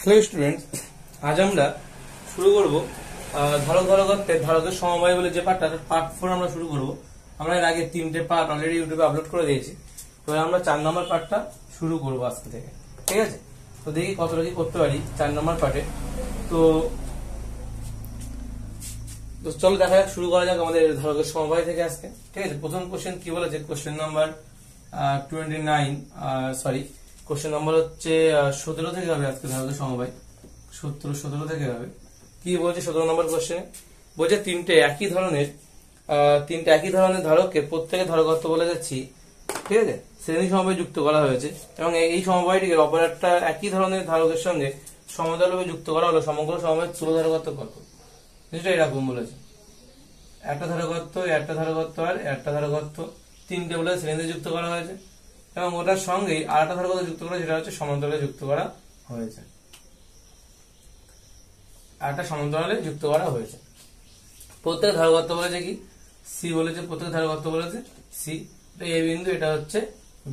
Hello students, আজ আমরা শুরু করব ধারক ধারকত্বের ধারকের সমবায় বলে যে পার্টটা, পার্ট 4 আমরা শুরু করব। আমরা এর আগে 3টে পার্ট অলরেডি ইউটিউবে আপলোড করে দিয়েছি। তো আমরা 4 নম্বর পার্টটা শুরু করব আজকে থেকে, ঠিক আছে? তো দেখি কতটা কি করতে পারি 4 নম্বর পার্টে। তো চলো দেখা যাক, শুরু করা যাক আমাদের ধারকের সমবায় থেকে আজকে, ঠিক আছে? প্রথম কোশ্চেন কি বলেছে, কোশ্চেন নাম্বার কোশ্চেন নাম্বার হচ্ছে 17 থেকে হবে আজকে ধারকের সমবায়। 17 থেকে হবে। কি বলছে 17 নম্বর কোশ্চেনে? বলছে তিনটে একই ধরনের ধারককে প্রত্যেকে ধারকত্ব বলে যাচ্ছি, ঠিক আছে? শ্রেণী সমবায় যুক্ত করা হয়েছে এবং এই সমবায়টিকে অপর একটা একই ধরনের ধারকের সঙ্গে সমতলভাবে যুক্ত করা হলো। সমগ্র সমবায়ের তুল্য ধারকত্ব কত? জিনিসটা এরকম বলেছে, একটা ধারকত্ব, একটা ধারকত্ব আর একটা ধারকত্ব, তিনটে বলে শ্রেণীতে যুক্ত করা হয়েছে এবং ওটার সঙ্গে আর একটা ধারকত্ব যুক্ত করা, সেটা হচ্ছে সমান্তরালে যুক্ত করা হয়েছে। একটা সমান্তরালে যুক্ত করা হয়েছে। প্রত্যেক ধারকত্ব বলেছে কি? সি বলেছে। প্রত্যেক ধারকত্ব বলেছে সি। এ বিন্দু, এটা হচ্ছে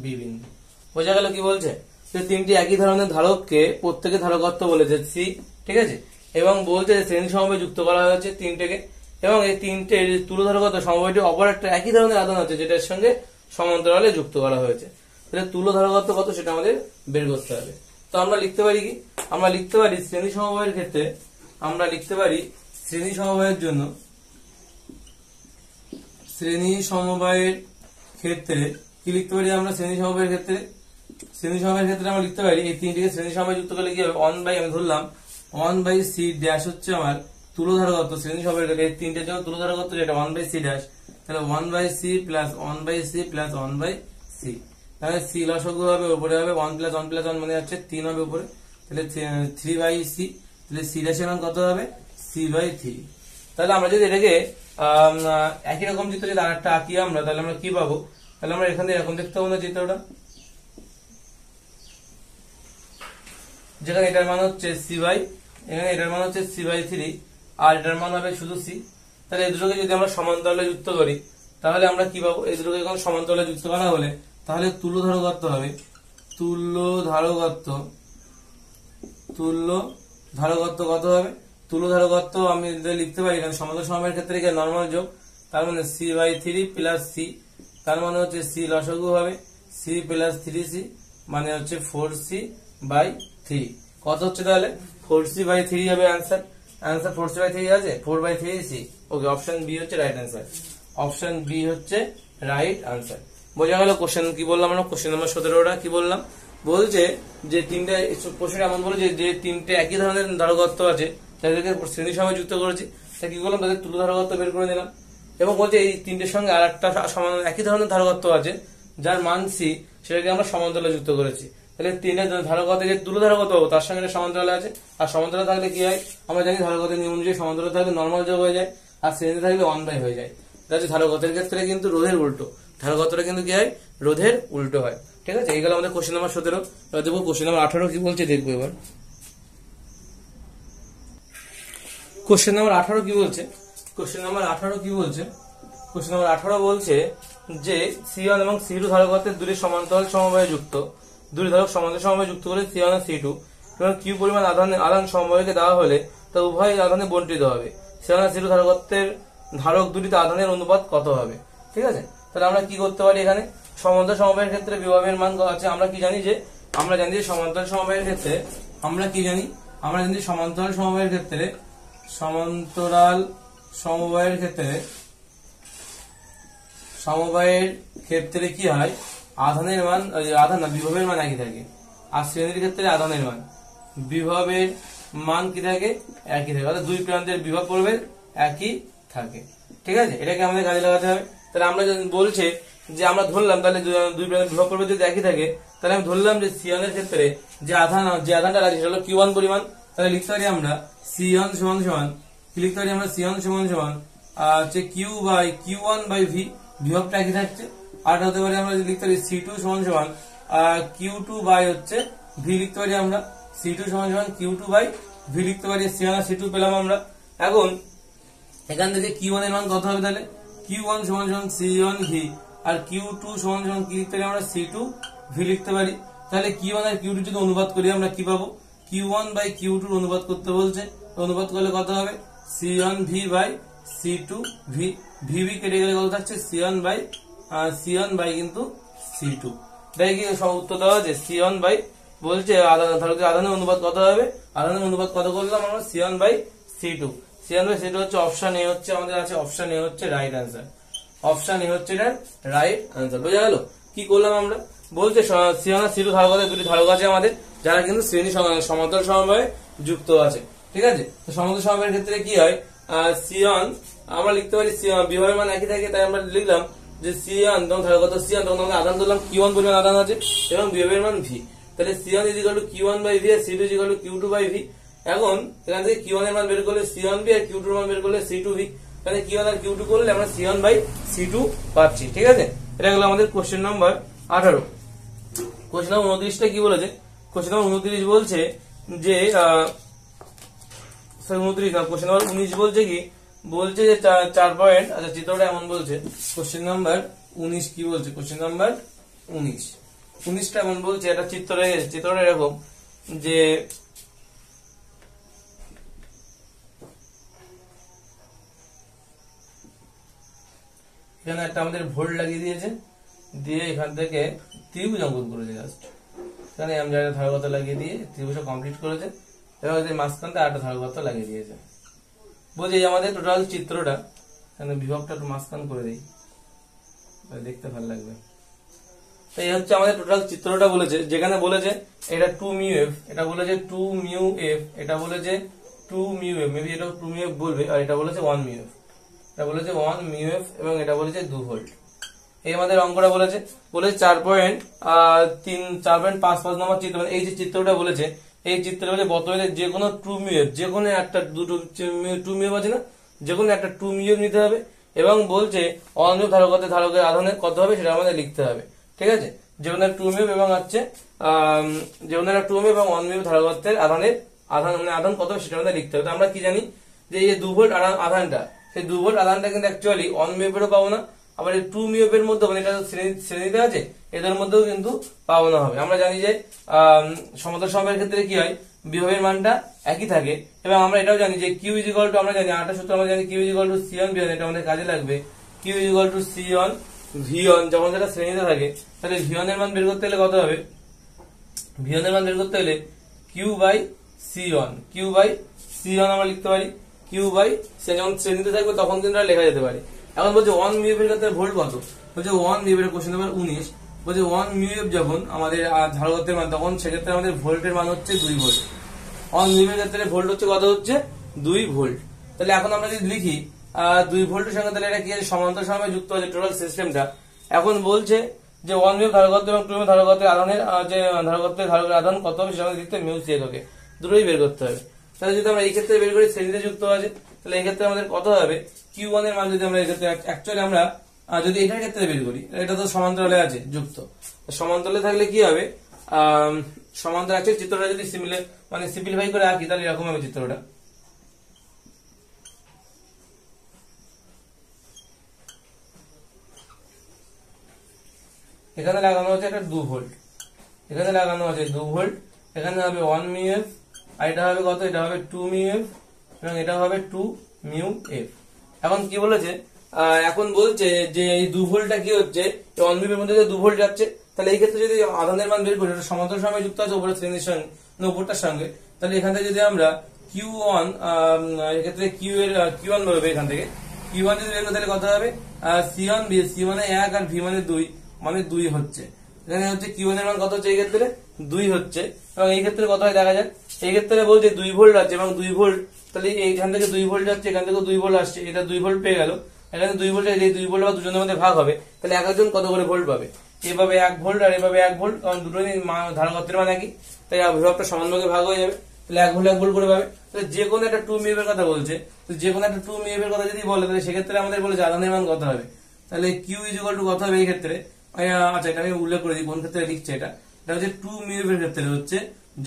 বি বিন্দু। বোঝা গেল কি বলছে? যে তিনটি একই ধরনের ধারককে প্রত্যেকে ধারকত্ব বলেছে সি, ঠিক আছে? এবং বলছে যে শ্রেণী সমবায় যুক্ত করা হয়েছে তিনটেকে, এবং এই তিনটে তুল্য ধারকত্ব সমবায়টি অপর একটা একই ধরনের আধান আছে যেটার সঙ্গে সমান্তরালে যুক্ত করা হয়েছে। তাহলে তুল্য ধারকত্ব কত সেটা আমাদের বের করতে হবে। তো আমরা লিখতে পারি কি? আমরা লিখতে পারি শ্রেণী সমবায়ের ক্ষেত্রে, আমরা লিখতে পারি শ্রেণী সমবায়ের জন্য, শ্রেণী সমবায়ের ক্ষেত্রে কি লিখতে পারি আমরা? শ্রেণী সমবায়ের ক্ষেত্রে আমরা লিখতে পারি এই তিনটিকে শ্রেণী সমবায় যুক্ত করলে কি হবে? 1/, আমি ধরলাম 1/c ড্যাশ হচ্ছে আমার তুল্য ধারকত্ব। শ্রেণী সমবায়ের ক্ষেত্রে এই তিনটের জন্য তুল্য ধারকত্ব যেটা 1/c ড্যাশ, তাহলে 1/c plus 1/c plus 1/c, তাহলে c লসাগু হবে, উপরে হবে 1 প্লাস 1 প্লাস 1 মানে হচ্ছে 3 হবে উপরে, তাহলে 3/c, তাহলে c ড্যাশের মান কত হবে? c/3। তাহলে আমরা যদি এটাকে একই রকম চিত্র যদি আরেকটা আঁকি আমরা, তাহলে আমরা কি পাবো? তাহলে আমরা এখানে এরকম দেখতে পাবো না চিত্রটা, যেখানে এটার মান হচ্ছে এখানে এটার মান হচ্ছে c/3 আর এটার মান হবে শুধু c। তাহলে এই দুটোকে যদি আমরা সমান্তরালে যুক্ত করি তাহলে আমরা কি পাবো? এই দুটোকে যখন সমান্তরালে যুক্ত করা হলে তাহলে তুল্য ধারকত্ব হবে, তুল্য ধারকত্ব কত হবে? তুল্য ধারকত্ব আমি লিখতে পারি এখানে সমান্তরাল সমবায়ের ক্ষেত্রে নরমাল যোগ, তার মানে c/3 প্লাস c, তার মানে হচ্ছে c লসাগু হবে c প্লাস 3c, মানে হচ্ছে 4c/3। কত হচ্ছে তাহলে? 4c/3 হবে आंसर 4c/3 আছে, 4/3c। ওকে, অপশন বি হচ্ছে রাইট आंसर। অপশন বি হচ্ছে রাইট आंसर। বোঝা গেল কোশ্চেন কি বললাম আমরা? কোশ্চেন নাম্বার 17টা কি বললাম? বলছে যে তিনটে কোশ্চেন এমন বলে যে তিনটে একই ধরনের ধারকত্ব আছে, তাদেরকে শ্রেণী সমবায় যুক্ত করেছি, তা কি করলাম? তাদের তুল্য ধারকত্ব বের করে নিলাম এবং বলছে এই তিনটের সঙ্গে আর একটা একই ধরনের ধারকত্ব আছে যার মান সি, সেটাকে আমরা সমান্তরালে যুক্ত করেছি। তাহলে তিনটে ধারকত্ব যে তুল্য ধারকত্ব হবে তার সঙ্গে সমান্তরালে আছে, আর সমান্তরালে থাকলে কি হয়? আমরা জানি ধারকত্বের নিয়ম অনুযায়ী সমান্তরালে থাকলে নরমাল যোগ হয়ে যায় আর শ্রেণীতে থাকলে 1/, হয়ে যায়। তাহলে ধারকত্বের ক্ষেত্রে কিন্তু রোধের উল্টো, ধারকত্বটা কিন্তু কি হয়? রোধের উল্টো হয়, ঠিক আছে? এই গেল আমাদের কোশ্চেন নাম্বার 17। এবার দেখবো কোশ্চেন নাম্বার 18 কি বলছে, দেখবো এবার। কোশ্চেন নাম্বার 18 কি বলছে? কোশ্চেন নাম্বার 18 বলছে যে C1 এবং C2 ধারকত্বের দুটি সমান্তরাল সমবায়ে যুক্ত, দুটি ধারক সমান্তরাল সমবায়ে যুক্ত করে C1 এবং C2 এবং Q পরিমাণ আধান সমবায়কে দেওয়া হলে তা উভয় আধানে বণ্টিত হবে। C1 এবং C2 ধারকত্বের ধারক দুটিতে আধানের অনুপাত কত হবে? ঠিক আছে? তাহলে আমরা কি করতে পারি? এখানে সমান্তরাল সমবায়ের ক্ষেত্রে বিভবের মান আছে, আমরা কি জানি যে সমান্তরাল সমবায়ের ক্ষেত্রে কি হয়? আধানের মান, বিভবের মান একই থাকে, আর শ্রেণীর ক্ষেত্রে আধানের মান, বিভবের মান কি থাকে? একই থাকে, অর্থাৎ দুই প্রান্তের বিভব পড়বে একই থাকে, ঠিক আছে? এটাকে আমাদের কাজে লাগাতে হবে। তাহলে আমরা বলছে যে আমরা ধরলাম, তাহলে দুই প্রান্তের বিভব পড়বে যদি একই থাকে, তাহলে আমি ধরলাম যে C1 এর ক্ষেত্রে যে আধানটা আছে সেটা হলো Q1 পরিমাণ। তাহলে লিখতে পারি আমরা C1 সমান কি লিখতে পারি আমরা? C1 সমান Q1/V, বিভবটা একই থাকছে। আর হতে পারে আমরা লিখতে পারি C2 সমান Q2/V লিখতে পারি আমরা, C2 সমান Q2/V লিখতে পারি। C1 আর C2 পেলাম আমরা। এখন এখান থেকে Q1 এর মান কত হবে? তাহলে Q1 সমান C1V আর Q2 সমান কি লিখতে পারি আমরা? C2V লিখতে পারি। তাহলে Q1 আর Q2 যদি অনুপাত করি আমরা কি পাবো? Q1 বাই Q2 অনুপাত করতে বলছে। অনুপাত করলে কত হবে? C1V by C2V। VV কেটে গেলে কত থাকছে? C1 বাই কিন্তু C2। তাই কি সব উত্তর দেওয়া আছে? C1 বাই বলছে আধানের অনুপাত কত হবে? আধানের অনুপাত কত করলাম আমরা? C1 by C2। C1 by C2 হচ্ছে অপশন এ, হচ্ছে আমাদের আছে অপশন এ হচ্ছে রাইট অ্যান্সার। অপশন এ হচ্ছে এটার রাইট অ্যান্সার। বোঝা গেল কি করলাম আমরা? বলছে C1 আর C2 ধারক আছে, দুটি ধারক আছে আমাদের, যারা কিন্তু শ্রেণী সমান্তরাল সমবায়ে যুক্ত আছে। ঠিক আছে, সমান্তরাল সমবায়ের ক্ষেত্রে কি হয়? C1 আমরা লিখতে পারি বিভবের মান একই থাকে, তাই আমরা লিখলাম যে C1 তখন ধারকত্ব C1, তখন আমরা আধান ধরলাম Q1 পরিমাণ আধান আছে এবং বিভবের মান V। তাহলে C1 Q1 বাই V আর C2 Q2 বাই V। এখন এখান থেকে Q1 এর মান বের করলে C1V আর Q2 এর মান বের করলে C2V। তাহলে Q1 আর Q2 করলে আমরা C1 বাই C2 পাচ্ছি। ঠিক আছে, এটা হলো আমাদের কোশ্চেন নাম্বার 18। কোশ্চেন নাম্বার 29টা কি বলেছে? কোশ্চেন নাম্বার 29 বলছে যে 29 না, কোশ্চেন নাম্বার 19 বলছে কি? বলছে যে 4 পয়েন্ট। আচ্ছা, চিত্রটা এমন বলছে। কোশ্চেন নাম্বার 19 কি বলছে? কোশ্চেন নাম্বার 19টা এমন বলছে, এটা চিত্রটা এরকম যে এখানে একটা আমাদের ভোল্ট লাগিয়ে দিয়েছে, দিয়ে এখান থেকে ত্রিভুজ অঙ্কন করেছে। জাস্ট এখানে আমি একটা ধারকত্ব লাগিয়ে দিয়ে ত্রিভুজটা কমপ্লিট করেছে এবং মাঝখানটা আরেকটা ধারকত্ব লাগিয়ে দিয়েছে। বলছি আমাদের টোটাল চিত্রটা, এখানে বিভবটা একটু মাঝখান করে দিই, দেখতে ভালো লাগবে। এই হচ্ছে আমাদের টোটাল চিত্রটা বলেছে, যেখানে বলেছে এটা 2μf, এটা বলেছে 2μf, এটা বলেছে 2μf, মেবি এটা 2μf বলবে, আর এটা বলেছে 1μf, এটা বলেছে 1μf এবং এটা বলেছে 2 ভোল্ট। এই আমাদের অঙ্কটা বলেছে 4.55 নম্বর চিত্র। এই যে চিত্রটা বলেছে, এই চিত্রে বলে বর্তমানে যে কোনো 2μf, যে কোনো একটা দুটো 2μf আছে না, যে কোনো একটা 2μf নিতে হবে এবং বলছে অনিয়মিত ধারকের আধানের কত হবে সেটা আমাদের লিখতে হবে। ঠিক আছে, যে কোনো 2μf এবং হচ্ছে যে কোনো 2μf এবং 1μf ধারকত্বের আধান কত হবে সেটা আমাদের লিখতে হবে। তো আমরা কি জানি যে এই যে 2 ভোল্ট আধানটা, সেই 2 ভোল্ট আধানটা কিন্তু অ্যাকচুয়ালি 1μf এরও পাবো না, আবার এই 2μf এর মধ্যে, মানে এটা শ্রেণীতে আছে, এদের মধ্যেও কিন্তু পাবো না হবে। আমরা জানি যে সমান্তরাল সমবায়ের ক্ষেত্রে কি হয়? বিভবের মানটা একই থাকে এবং আমরা এটাও জানি যে Q আমরা জানি 8 সূত্র, আমরা জানি Q C1 V1, এটা আমাদের কাজে লাগবে। Q C1 V1 যখন যেটা শ্রেণীতে থাকে, তাহলে V1 এর মান বের করতে হলে কত হবে? V1 এর মান বের করতে হলে Q বাই C1 আমরা লিখতে পারি। Q বাই C1 যখন শ্রেণীতে থাকবে তখন কিন্তু লেখা যেতে পারে। এখন বলছে 1μf এর ক্ষেত্রে ভোল্ট কত? বলছে 1μf এর কোশ্চেন নাম্বার 19 বলছে 1μf যখন আমাদের ধারকত্বের মান, তখন সেক্ষেত্রে আমাদের ভোল্টের মান হচ্ছে 2 ভোল্ট। 1μf এর ক্ষেত্রে ভোল্ট হচ্ছে কত? হচ্ছে 2 ভোল্ট। তাহলে এখন আমরা যদি লিখি 2 ভোল্টের সঙ্গে, তাহলে এটা কি আছে? সমান্তরাল সমবায়ে যুক্ত আছে টোটাল সিস্টেমটা। এখন বলছে যে 1μf ধারকত্ব এবং 2μf ধারকত্বের আধানের যে ধারকের আধান কত হবে সেটা আমাদের লিখতে হবে। μc এককে দুটোই বের করতে হবে। তাহলে যদি আমরা এই ক্ষেত্রে বের করি শ্রেণীতে যুক্ত আছে, তাহলে এই ক্ষেত্রে আমাদের কত হবে? Q1 এর মান যদি আমরা এই ক্ষেত্রে অ্যাকচুয়ালি আমরা যদি এটার ক্ষেত্রে বের করি, এটা তো সমান্তরালে আছে যুক্ত, সমান্তরালে থাকলে কি হবে? সমান্তরাল আছে চিত্রটা যদি সিম্পলিফাই করে আঁকি, তাহলে এরকম হবে চিত্রটা। এখানে লাগানো হচ্ছে একটা 2 ভোল্ট, এখানে লাগানো আছে 2 ভোল্ট, এখানে হবে 1μf, আর এটা হবে কত? এটা হবে 2μf এবং এটা হবে 2μf। এখন কি বলেছে? এখন বলছে যে এই 2 ভোল্টটা কি হচ্ছে? 1μf এর মধ্যে 2 ভোল্ট যাচ্ছে, তাহলে এই ক্ষেত্রে যদি আধানের মান বের করি, এটা সমান্তরাল সমবায়ে যুক্ত আছে উপরের শ্রেণীর সঙ্গে, উপরটার সঙ্গে, তাহলে এখান থেকে যদি আমরা Q1 এক্ষেত্রে Q1 বেরোবে, এখান থেকে Q1 যদি বের করি তাহলে কত হবে? C1 মানে 1 আর V মানে 2, মানে 2 হচ্ছে। এখানে হচ্ছে Q1 এর মান কত হচ্ছে? এই ক্ষেত্রে 2 হচ্ছে এবং এই ক্ষেত্রে কত হয় দেখা যাক। এই ক্ষেত্রে বলছে 2 ভোল্ট আছে এবং 2 ভোল্ট, তাহলে এইখান থেকে 2 ভোল্ট যাচ্ছে, এখান থেকে 2 ভোল্ট আসছে, এটা 2 ভোল্ট পেয়ে গেল। এখানে 2 ভোল্ট, এই 2 ভোল্ট বা দুজনের মধ্যে ভাগ হবে, তাহলে এক একজন কত করে ভোল্ট পাবে? এভাবে 1 ভোল্ট আর এভাবে 1 ভোল্ট, কারণ দুটোই ধারকত্বের মান একই, তাই বিভবটা সমান ভাগে ভাগ হয়ে যাবে। তাহলে 1 ভোল্ট করে পাবে। তাহলে যে কোনো একটা 2μf এর কথা বলছে, তো যে কোনো একটা 2μf এর কথা যদি বলে, তাহলে সেক্ষেত্রে আমাদের বলেছে আধানের মান কত হবে? তাহলে Q কত হবে এই ক্ষেত্রে? আচ্ছা, এটা আমি উল্লেখ করে দিই কোন ক্ষেত্রে লিখছে। এটা হচ্ছে 2μf এর ক্ষেত্রে হচ্ছে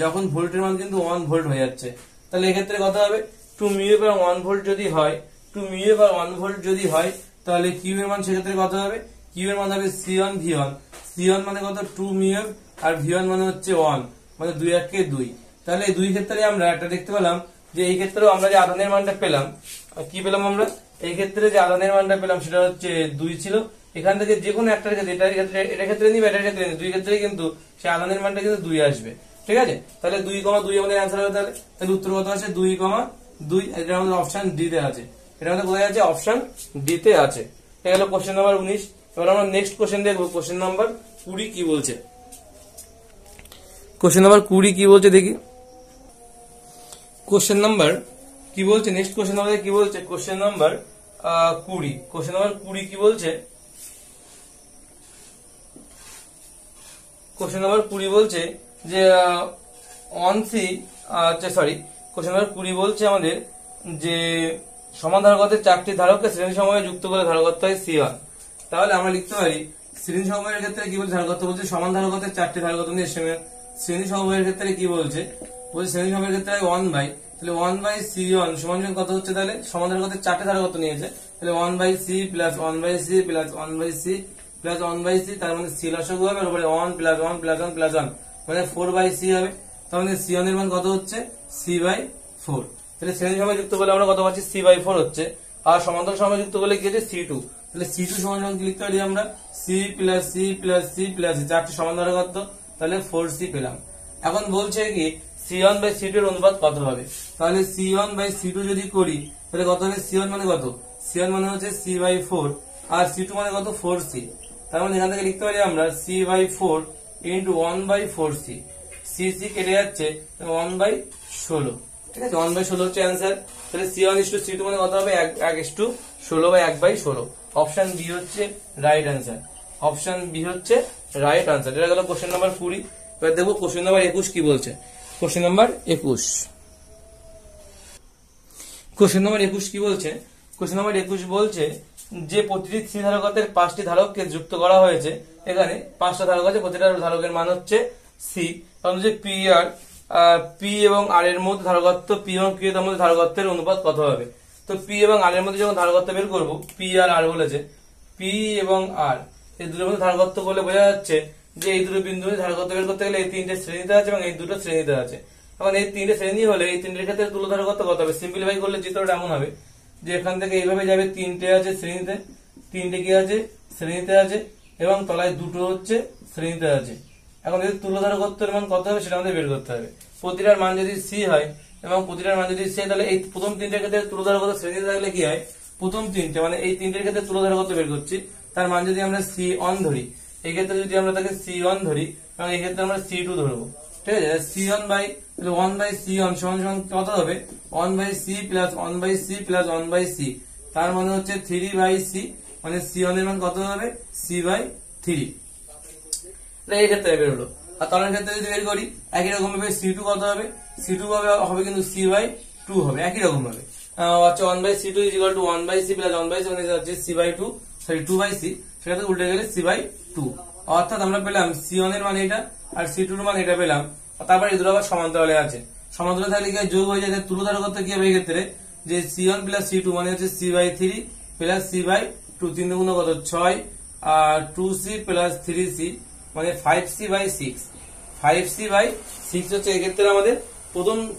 যখন ভোল্টের মান কিন্তু 1 ভোল্ট হয়ে যাচ্ছে, তাহলে এই ক্ষেত্রে কত হবে? 2μf আর 1 ভোল্ট যদি হয়, 2μf আর 1 ভোল্ট যদি হয়, তাহলে Q এর মান সেক্ষেত্রে কত হবে? Q এর মান হবে C1 V1। C1 মানে কত? 2μf আর V1 মানে হচ্ছে 1, মানে 2 1 2। তাহলে এই দুই ক্ষেত্রে আমরা একটা দেখতে পেলাম যে এই ক্ষেত্রেও আমরা যে আধানের মানটা পেলাম, কি পেলাম আমরা এই ক্ষেত্রে যে আধানের মানটা পেলাম সেটা হচ্ছে 2 ছিল। এখান থেকে যে কোনো একটার ক্ষেত্রে এটার ক্ষেত্রে নিবে, এটার ক্ষেত্রে নিবে, দুই ক্ষেত্রে কিন্তু সেই আধানের মানটা কিন্তু 2 আসবে। ঠিক আছে, তাহলে 2,2 আমাদের অ্যান্সার হবে। তাহলে উত্তর কত আছে 2,2। এটা আমাদের অপশন ডি তে আছে। এটা আমাদের কোথায় আছে? অপশন ডি তে আছে। এটা হলো কোশ্চেন নাম্বার 19। এবার আমরা নেক্সট কোশ্চেন দেখবো। কোশ্চেন নাম্বার 20 কি বলছে? কোশ্চেন নাম্বার 20 কি বলছে দেখি। কোশ্চেন নাম্বার কি বলছে? নেক্সট কোশ্চেন আমাদের কি বলছে? Question number 20। কোশ্চেন নাম্বার 20 কি বলছে? কোশ্চেন নাম্বার 20 বলছে যে 1C, সরি, কোশ্চেন নাম্বার 20 বলছে আমাদের যে সমান ধারকত্বের 4টি ধারককে শ্রেণী সময়ে যুক্ত করে ধারকত্ব হয় C1। তাহলে আমরা লিখতে পারি শ্রেণী সমবায়ের ক্ষেত্রে কি বলছে? ধারকত্ব বলছে সমান ধারকত্বের 4টি ধারকত্ব নিয়ে শ্রেণী সমবায়ের ক্ষেত্রে কি বলছে? বলছে শ্রেণী সমবায়ের ক্ষেত্রে 1/, তাহলে 1/C1 সমান কত হচ্ছে? তাহলে সমান ধারকত্বের 4টি ধারকত্ব নিয়েছে, তাহলে 1/C plus 1/C plus 1/C plus 1/C, তার মানে C লসাগু হবে, আর উপরে 1 প্লাস 1 প্লাস 1 প্লাস 1 মানে 4/C হবে। তার মানে C1 এর মান কত হচ্ছে? C/4। তাহলে শ্রেণী সমবায় যুক্ত করলে আমরা কত পাচ্ছি? C/4 হচ্ছে। আর সমান্তরাল সমবায় যুক্ত করলে কি হচ্ছে? C2। তাহলে C2 সমান সমান কি লিখতে পারি আমরা? C plus C plus C plus 4টি সমান ধারকত্ব, তাহলে 4C পেলাম। এখন বলছে কি C1/C2 এর অনুপাত কত হবে? তাহলে C1/C2 যদি করি তাহলে কত হবে? C1 মানে কত? C1 মানে হচ্ছে C/4 আর C2 মানে কত? 4C। তার মানে এখান থেকে লিখতে পারি আমরা C/4 ইন্টু 1/4C। C কেটে যাচ্ছে 1/16। ঠিক আছে, 1/16 হচ্ছে অ্যান্সার। তাহলে C1:C2 মানে কত হবে? 1:16 বা 1/16। অপশন বি হচ্ছে রাইট অ্যান্সার। অপশন বি হচ্ছে রাইট অ্যান্সার। এটা গেল কোশ্চেন নাম্বার 20। এবার দেখবো কোশ্চেন নাম্বার 21 কি বলছে। Question number 21। কোশ্চেন নাম্বার 21 কি বলছে? কোশ্চেন নাম্বার 21 বলছে যে প্রতিটি C ধারকত্বের 5টি ধারককে যুক্ত করা হয়েছে। এখানে 5টা ধারক আছে, প্রতিটা ধারকের মান হচ্ছে C। তাহলে যে P এবং R এর মধ্যে ধারকত্ব, P এবং Q এর মধ্যে ধারকত্বের অনুপাত কত হবে? তো P এবং R এর মধ্যে যখন ধারকত্ব বের করব, P আর R বলেছে, P এবং R এই দুটোর মধ্যে ধারকত্ব করলে বোঝা যাচ্ছে যে এই দুটো বিন্দু ধারকত্ব বের করতে গেলে এই 3টে শ্রেণীতে আছে এবং এই দুটো শ্রেণীতে আছে। এখন এই 3টে শ্রেণী হলে এই 3টের ক্ষেত্রে তুল্য ধারকত্ব কত হবে? সিম্পলিফাই করলে চিত্রটা এমন হবে যে এখান থেকে এইভাবে যাবে, 3টে আছে শ্রেণীতে, 3টে কি আছে? শ্রেণীতে আছে, এবং তলায় দুটো হচ্ছে শ্রেণীতে আছে। এখন যদি তুল্য ধারকত্বের মান কত হবে সেটা আমাদের বের করতে হবে। প্রতিটার মান যদি C হয় এবং প্রতিটার মান যদি C, তাহলে এই প্রথম 3টের ক্ষেত্রে তুল্য ধারকত্ব শ্রেণীতে থাকলে কি হয়? প্রথম 3টে মানে এই 3টের ক্ষেত্রে তুল্য ধারকত্ব বের করছি, তার মান যদি আমরা C1 ধরি, এই ক্ষেত্রে যদি আমরা তাকে C1 ধরি এবং এই ক্ষেত্রে আমরা C2 ধরবো। ঠিক আছে, তাহলে 1/C1 সমান সমান কত হবে? 1/C plus 1/C plus 1/C, তার মানে হচ্ছে 3/C, মানে C1 এর মান কত হবে? C/3। এই ক্ষেত্রে বের হলো। আর তলের ক্ষেত্রে যদি বের করি একই রকম ভাবে C2 কত হবে? C2 হবে কিন্তু C/2 হবে একই রকম ভাবে। হচ্ছে 1/C2 = 1/C প্লাস 1/C, মানে হচ্ছে C/2, সরি 2/C, সেটা তো উল্টে গেলে C/2। অর্থাৎ আমরা পেলাম C1 এর মান এটা আর C2 এর মান এটা পেলাম। তারপর এই দুটো আবার সমান্তরালে আছে। সমান্তরালে থাকলে কি যোগ হয়ে যায়? তুল্য ধারকত্ব কি হবে এই ক্ষেত্রে? যে C1 প্লাস C2 মানে হচ্ছে C/3 প্লাস C/2, 3 গুণ কত? 6, আর 2C প্লাস 3C মানে 5C/6। 5C/6 হচ্ছে এই ক্ষেত্রে আমাদের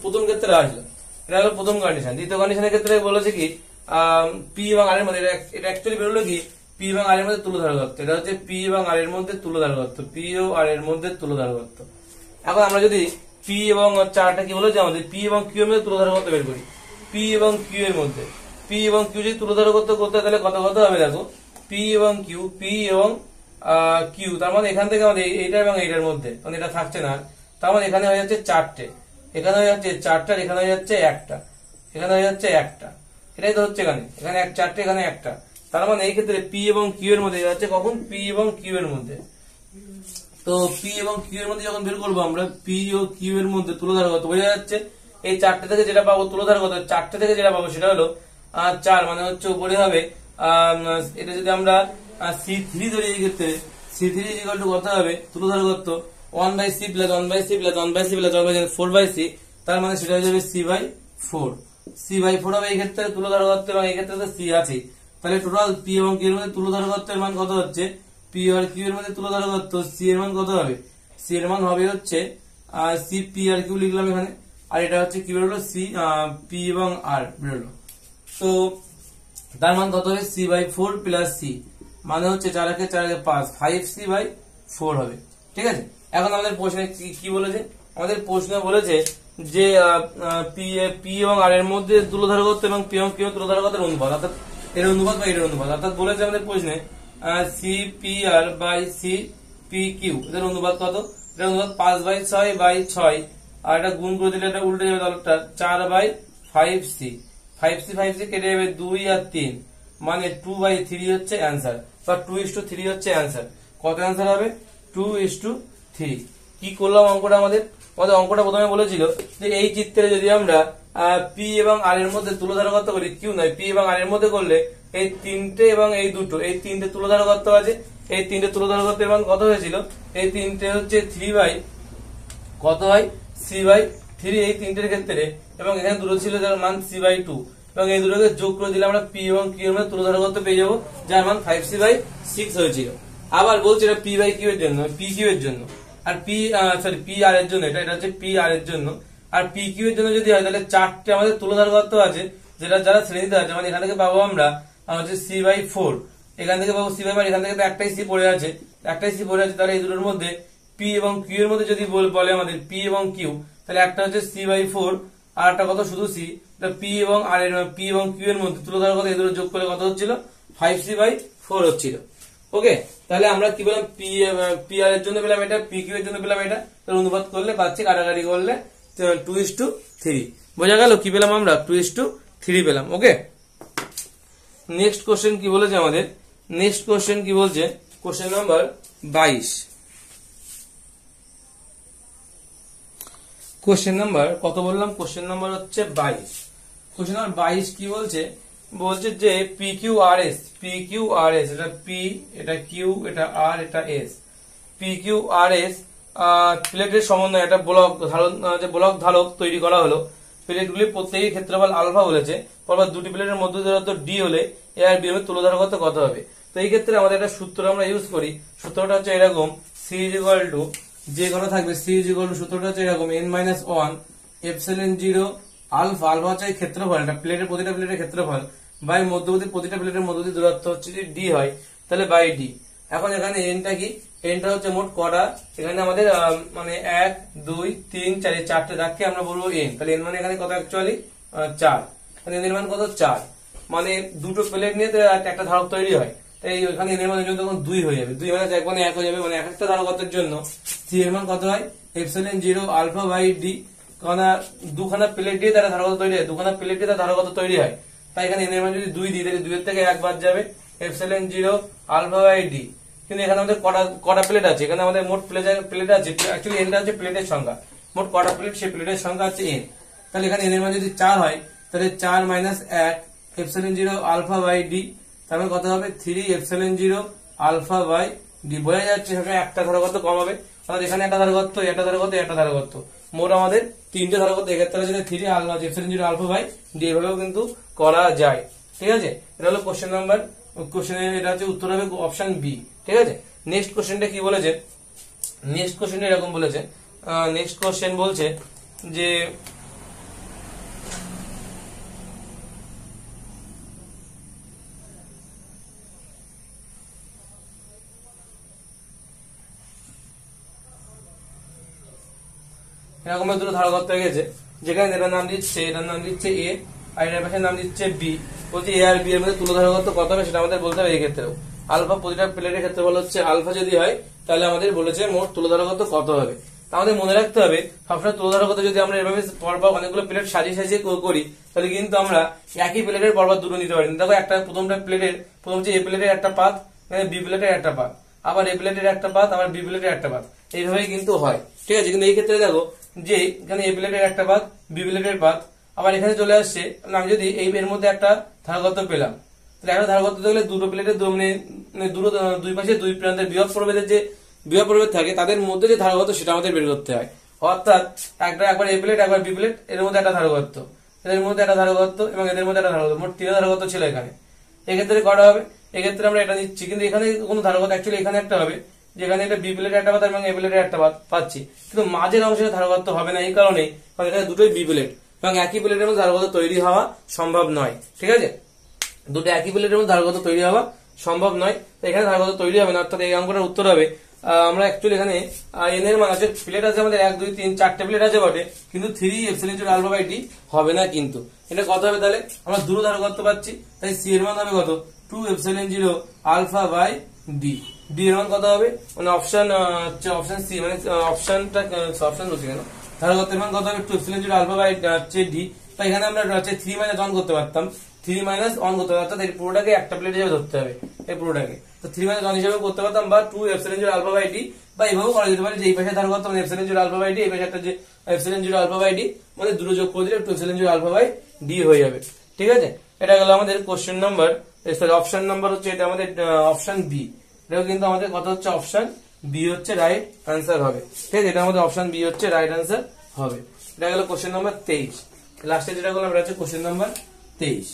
প্রথম ক্ষেত্রে আসলো। এটা হলো প্রথম কন্ডিশন। দ্বিতীয় কন্ডিশনের ক্ষেত্রে বলেছে কি P এবং R এর মধ্যে, এটা অ্যাকচুয়ালি বেরোলো কি P এবং R এর মধ্যে তুল্য ধারকত্ব। এটা হচ্ছে P এবং R এর মধ্যে তুল্য ধারকত্ব, P ও R এর মধ্যে তুল্য ধারকত্ব। এখন আমরা যদি P এবং চারটা কি বলেছে আমাদের P এবং Q এর মধ্যে তুল্য ধারকত্ব বের করি, P এবং Q এর মধ্যে, P এবং Q যদি তুল্য ধারকত্ব করতে তাহলে কত কত হবে? দেখো P এবং Q, P এবং Q, তার মানে এখান থেকে আমাদের এইটা এবং এইটার মধ্যে, মানে এটা থাকছে না, তার মানে এখানে হয়ে যাচ্ছে 4টে, এখানে হয়ে যাচ্ছে 4টা, এখানে হয়ে যাচ্ছে 1টা, এখানে হয়ে যাচ্ছে 1টা, এটাই তো হচ্ছে এখানে 4টে, এখানে 1টা। তার মানে এই ক্ষেত্রে P এবং Q এর মধ্যে যাচ্ছে কখন? P এবং Q এর মধ্যে। তো P এবং Q এর মধ্যে যখন বের করবো আমরা P ও Q এর মধ্যে তুল্য ধারকত্ব, বোঝা যাচ্ছে এই 4টে থেকে যেটা পাবো তুল্য ধারকত্ব, 4টে থেকে যেটা পাবো সেটা হলো 4, মানে হচ্ছে উপরে হবে এটা যদি আমরা C3 ধরি, এই ক্ষেত্রে C3 = কত হবে? তুল্য ধারকত্ব 1/C plus 1/C plus 1/C plus 1/C 4/C, তার মানে সেটা হয়ে যাবে C/4। C/4 হবে এই ক্ষেত্রে তুল্য ধারকত্ব, এবং এই ক্ষেত্রে তো C আছে। তাহলে টোটাল P এবং Q এর মধ্যে তুল্য ধারকত্বের মান কত হচ্ছে? P আর Q এর মধ্যে তুল্য ধারকত্ব C এর মান কত হবে? C এর মান হবে হচ্ছে সি পি আর কিউ লিখলাম এখানে, আর এটা হচ্ছে কি বেরোলো সি পি এবং আর বেরোলো। তো তার মান কত হবে সি বাই 4 প্লাস সি, মানে হচ্ছে 4 একে 4 একে 5, 5c বাই 4 হবে। ঠিক আছে, এখন আমাদের প্রশ্নে কি বলেছে, আমাদের প্রশ্নে বলেছে যে পি এবং আর এর মধ্যে তুলোধারকত্ব এবং পি এবং কিউ তুলোধারকত্বের অনুপাত, অর্থাৎ এর অনুপাত বা এর অনুপাত, অর্থাৎ বলেছে আমাদের প্রশ্নে সি পি আর বাই সি পি কিউ এদের অনুপাত কত, এটার অনুপাত 5 বাই 6 বাই 6, আর এটা গুণ করে দিলে এটা উল্টে যাবে, তাহলে 4 বাই 5c, 5c কেটে যাবে 2 আর 3, মানে 2 বাই 3 হচ্ছে অ্যান্সার, বা 2:3 হচ্ছে অ্যান্সার। কত অ্যান্সার হবে 2:3। কি করলাম অঙ্কটা, আমাদের অঙ্কটা প্রথমে বলেছিল যে এই চিত্রে যদি আমরা পি এবং আর এর মধ্যে তুলোধারকত্ব করি, কিউ নয় পি এবং আর এর মধ্যে করলে এই তিনটে এবং এই দুটো, এই তিনটে তুলোধারকত্ব আছে, এই তিনটে তুলোধারকত্বের মান কত হয়েছিল, এই তিনটে হচ্ছে 3 বাই কত হয় সি বাই 3 এই তিনটের ক্ষেত্রে, এবং এখানে দুটো ছিল যার মান সি বাই 2, এবং এই দুটোকে যোগ করে দিলে আমরা পি এবং কিউ এর মধ্যে তুলোধারকত্ব পেয়ে যাবো, যার মান 5c বাই 6 হয়েছিল। আবার বলছে এটা পি বাই কিউ এর জন্য, পি কিউ এর জন্য, আর পি পি আর এর জন্য, এটা হচ্ছে পি আর এর জন্য, আর পি কিউ এর জন্য যদি হয় তাহলে 4টে আমাদের তুলোধারকত্ব আছে, যেটা যারা শ্রেণীতে আছে, মানে এখান থেকে পাবো আমরা হচ্ছে সি বাই 4, এখান থেকে পাবো সি বাই 4, এখান থেকে তো একটাই সি পড়ে আছে, তাহলে এই দুটোর মধ্যে পি এবং কিউ এর মধ্যে যদি বলে আমাদের পি এবং কিউ, তাহলে একটা হচ্ছে সি বাই 4 আর একটা কত শুধু সি, পি এবং আর এর পি এবং কিউ এর মধ্যে তুলোধারকত্ব এই দুটো যোগ করলে কত হচ্ছিল 5c বাই 4 হচ্ছিল। ওকে, তাহলে আমরা কি বললাম পি আর এর জন্য পেলাম এটা, পি কিউ এর জন্য পেলাম এটা, তাহলে অনুপাত করলে পাচ্ছি, কাটাকাটি করলে 2:3। বোঝা গেল কি পেলাম আমরা 2:3 পেলাম। ওকে, নেক্সট কোশ্চেন কি বলেছে আমাদের, নেক্সট কোশ্চেন কি বলছে, কোশ্চেন নাম্বার 22, কোশ্চেন নাম্বার কত বললাম, কোশ্চেন নাম্বার হচ্ছে 22। কোশ্চেন নাম্বার 22 কি বলছে, বলছে যে পি কিউ আর এস, এটা পি, এটা কিউ, এটা আর, এটা S, P Q R S প্লেটের সমন্বয়ে একটা ব্লক ধারক তৈরি করা হলো। প্লেটগুলি প্রত্যেকের ক্ষেত্রফল আলফা বলেছে, পরপর দুটি প্লেটের মধ্যে দূরত্ব ডি হলে এ আর বি এর তুলোধারকত্ব কত হবে। তো এই ক্ষেত্রে আমাদের একটা সূত্র আমরা ইউজ করি, সূত্রটা হচ্ছে এরকম, সি ইজ ইকুয়াল টু যে কত থাকবে, সি ইজ ইকুয়াল টু সূত্রটা হচ্ছে এরকম, n-1 এপসিলন 0 আলফা, আলফা হচ্ছে ক্ষেত্রফল, এটা প্লেটের প্রতিটা প্লেটের ক্ষেত্রফল, বাই মধ্যবর্তী প্রতিটা প্লেটের মধ্যবর্তী দূরত্ব হচ্ছে যদি ডি হয় তাহলে বাই ডি। এখন এখানে এনটা কি, এনটা হচ্ছে মোট কটা, এখানে আমাদের মানে 1 2 3 4 চারটে দাগকে আমরা বলবো এন, তাহলে এন মানে এখানে কত অ্যাকচুয়ালি 4, মানে এন এর মান কত 4, মানে দুটো প্লেট নিয়ে একটা ধারক তৈরি হয়, তাই এখানে এন এর মান তখন 2 হয়ে যাবে, 2 মানে 1 মানে 1 হয়ে যাবে, মানে এক একটা ধারকত্বের জন্য সি এর মান কত হয় এপসিলন 0 আলফা বাই ডি, কারণ দুখানা প্লেট দিয়ে তারা ধারকত্ব তৈরি হয়, দুখানা প্লেট দিয়ে তার ধারকত্ব তৈরি হয়, তাই এখানে এন এর মান যদি 2 দিই তাহলে 2 এর থেকে 1 বাদ যাবে, এপসিলন 0 আলফা বাই ডি। কিন্তু এখানে আমাদের কটা প্লেট আছে, এখানে আমাদের মোট প্লেট আছে, অ্যাকচুয়ালি এনটা হচ্ছে প্লেটের সংখ্যা, মোট কটা প্লেট সেই প্লেটের সংখ্যা হচ্ছে এন, তাহলে এখানে এন এর মান যদি 4 হয় তাহলে 4 - 1 এপসিলন 0 আলফা বাই ডি, তাহলে কত হবে 3 এপসিলন 0 আলফা বাই ডি। বোঝা যাচ্ছে সেখানে একটা ধারকত্ব কম হবে, তাহলে এখানে একটা ধারকত্ব, একটা ধারকত্ব, একটা ধারকত্ব, মোট আমাদের তিনটে ধারকত্ব, এক্ষেত্রে যদি 3 alpha epsilon 0 alpha by D এভাবেও কিন্তু করা যায়। ঠিক আছে, এটা হলো কোশ্চেন নাম্বার, কোশ্চেনের এটা হচ্ছে উত্তর হবে অপশন বি। ঠিক আছে, নেক্সট কোশ্চেনটা কি বলেছে, নেক্সট কোশ্চেনটা এরকম বলেছে, নেক্সট কোশ্চেন বলছে যে এরকম দুটো ধারকত্ব হয়ে গেছে, যেখানে এটার নাম দিচ্ছে এ, আর এটার পাশে নাম দিচ্ছে বি, বলছে এ আর বি এর মধ্যে তুলোধারকত্ব কত হবে সেটা আমাদের বলতে হবে। এই ক্ষেত্রেও আলফা, প্রতিটা প্লেটের ক্ষেত্রে বলা হচ্ছে আলফা যদি হয় তাহলে আমাদের বলেছে মোট তুলোধারকত্ব কত হবে। আমাদের মনে রাখতে হবে সবসময় তুলোধারকত্ব যদি আমরা এভাবে পরপর অনেকগুলো প্লেট সাজিয়ে সাজিয়ে করি তাহলে কিন্তু আমরা একই প্লেটের পরপর দুটো নিতে পারি। দেখো একটা প্রথমটা প্লেটের, প্রথম হচ্ছে এ প্লেটের একটা পাত, বি প্লেটের একটা পাত, আবার এ প্লেটের একটা পাত, আবার বি প্লেটের একটা পাত, এইভাবেই কিন্তু হয়। ঠিক আছে, কিন্তু এই ক্ষেত্রে দেখো যে এখানে এ প্লেটের একটা পাত, বি প্লেটের পাত, আবার এখানে চলে আসছে, আমি যদি এই এর মধ্যে একটা ধারকত্ব পেলাম, তাহলে একটা ধারকত্ব দেখলে দুটো প্লেটের দুই পাশে দুই প্রান্তের বিভব প্রভেদের যে বিভব প্রভেদ থাকে তাদের মধ্যে যে ধারকত্ব সেটা আমাদের বের করতে হয়। অর্থাৎ একবার এ প্লেট একবার বি প্লেট, এর মধ্যে একটা ধারকত্ব, এদের মধ্যে একটা ধারকত্ব এবং এদের মধ্যে একটা ধারকত্ব, মোট 3 ধারকত্ব ছিল এখানে। এক্ষেত্রে কটা হবে, এক্ষেত্রে আমরা এটা নিচ্ছি, কিন্তু এখানে কোনো ধারকত্ব অ্যাকচুয়ালি এখানে একটা হবে, যেখানে এটা বি প্লেটের একটা পাত এবং এ প্লেটের একটা পাত পাচ্ছি, কিন্তু মাঝের অংশে ধারকত্ব হবে না এই কারণে কারণ এখানে দুটোই বি প্লেট এবং একই প্লেটের মধ্যে ধারকত্ব তৈরি হওয়া সম্ভব নয়। ঠিক আছে, দুটো একই প্লেটের মধ্যে ধারকত্ব তৈরি হওয়া সম্ভব নয়, এখানে ধারকত্ব তৈরি হবে না, অর্থাৎ এই অঙ্কটার উত্তর হবে আমরা অ্যাকচুয়ালি এখানে এন এর মান আছে, প্লেট আছে আমাদের 1 2 3 4টে প্লেট আছে বটে, কিন্তু 3 epsilon zero alpha by D হবে না। কিন্তু এটা কত হবে তাহলে, আমরা দ্রুত ধারকত্ব পাচ্ছি, তাই সি এর মান হবে কত 2 epsilon zero alpha by D. D এর মান কত হবে, মানে অপশন সি, মানে অপশনটা অপশন বলছি কেন, ধারকত্বের মান কত হবে 2 epsilon zero alpha by D. তাই এখানে আমরা 3 মাইনাস 1 করতে পারতাম, 3 মাইনাস 1 করতে পারতাম, অর্থাৎ এই পুরোটাকে একটা প্লেট হিসেবে ধরতে হবে, এই পুরোটাকে তো 3 মাইনাস 1 হিসেবে করতে পারতাম, বা 2 epsilon zero alpha by D, বা এইভাবে করা যেতে পারে যে এই পাশে ধারকত্ব মানে epsilon zero alpha by D, এই পাশে একটা যে epsilon zero alpha by D, মানে দুটো যোগ করে দিলে 2 epsilon zero alpha by D হয়ে যাবে। ঠিক আছে, এটা গেল আমাদের question number, sorry option number হচ্ছে এটা আমাদের অপশন বি। এটাও কিন্তু আমাদের কত হচ্ছে, অপশন বি হচ্ছে রাইট আনসার হবে। ঠিক আছে, এটা আমাদের অপশন বি হচ্ছে রাইট আনসার হবে। এটা গেল কোশ্চেন নাম্বার 23। লাস্টে যেটা করলাম এটা হচ্ছে কোশ্চেন নাম্বার 23।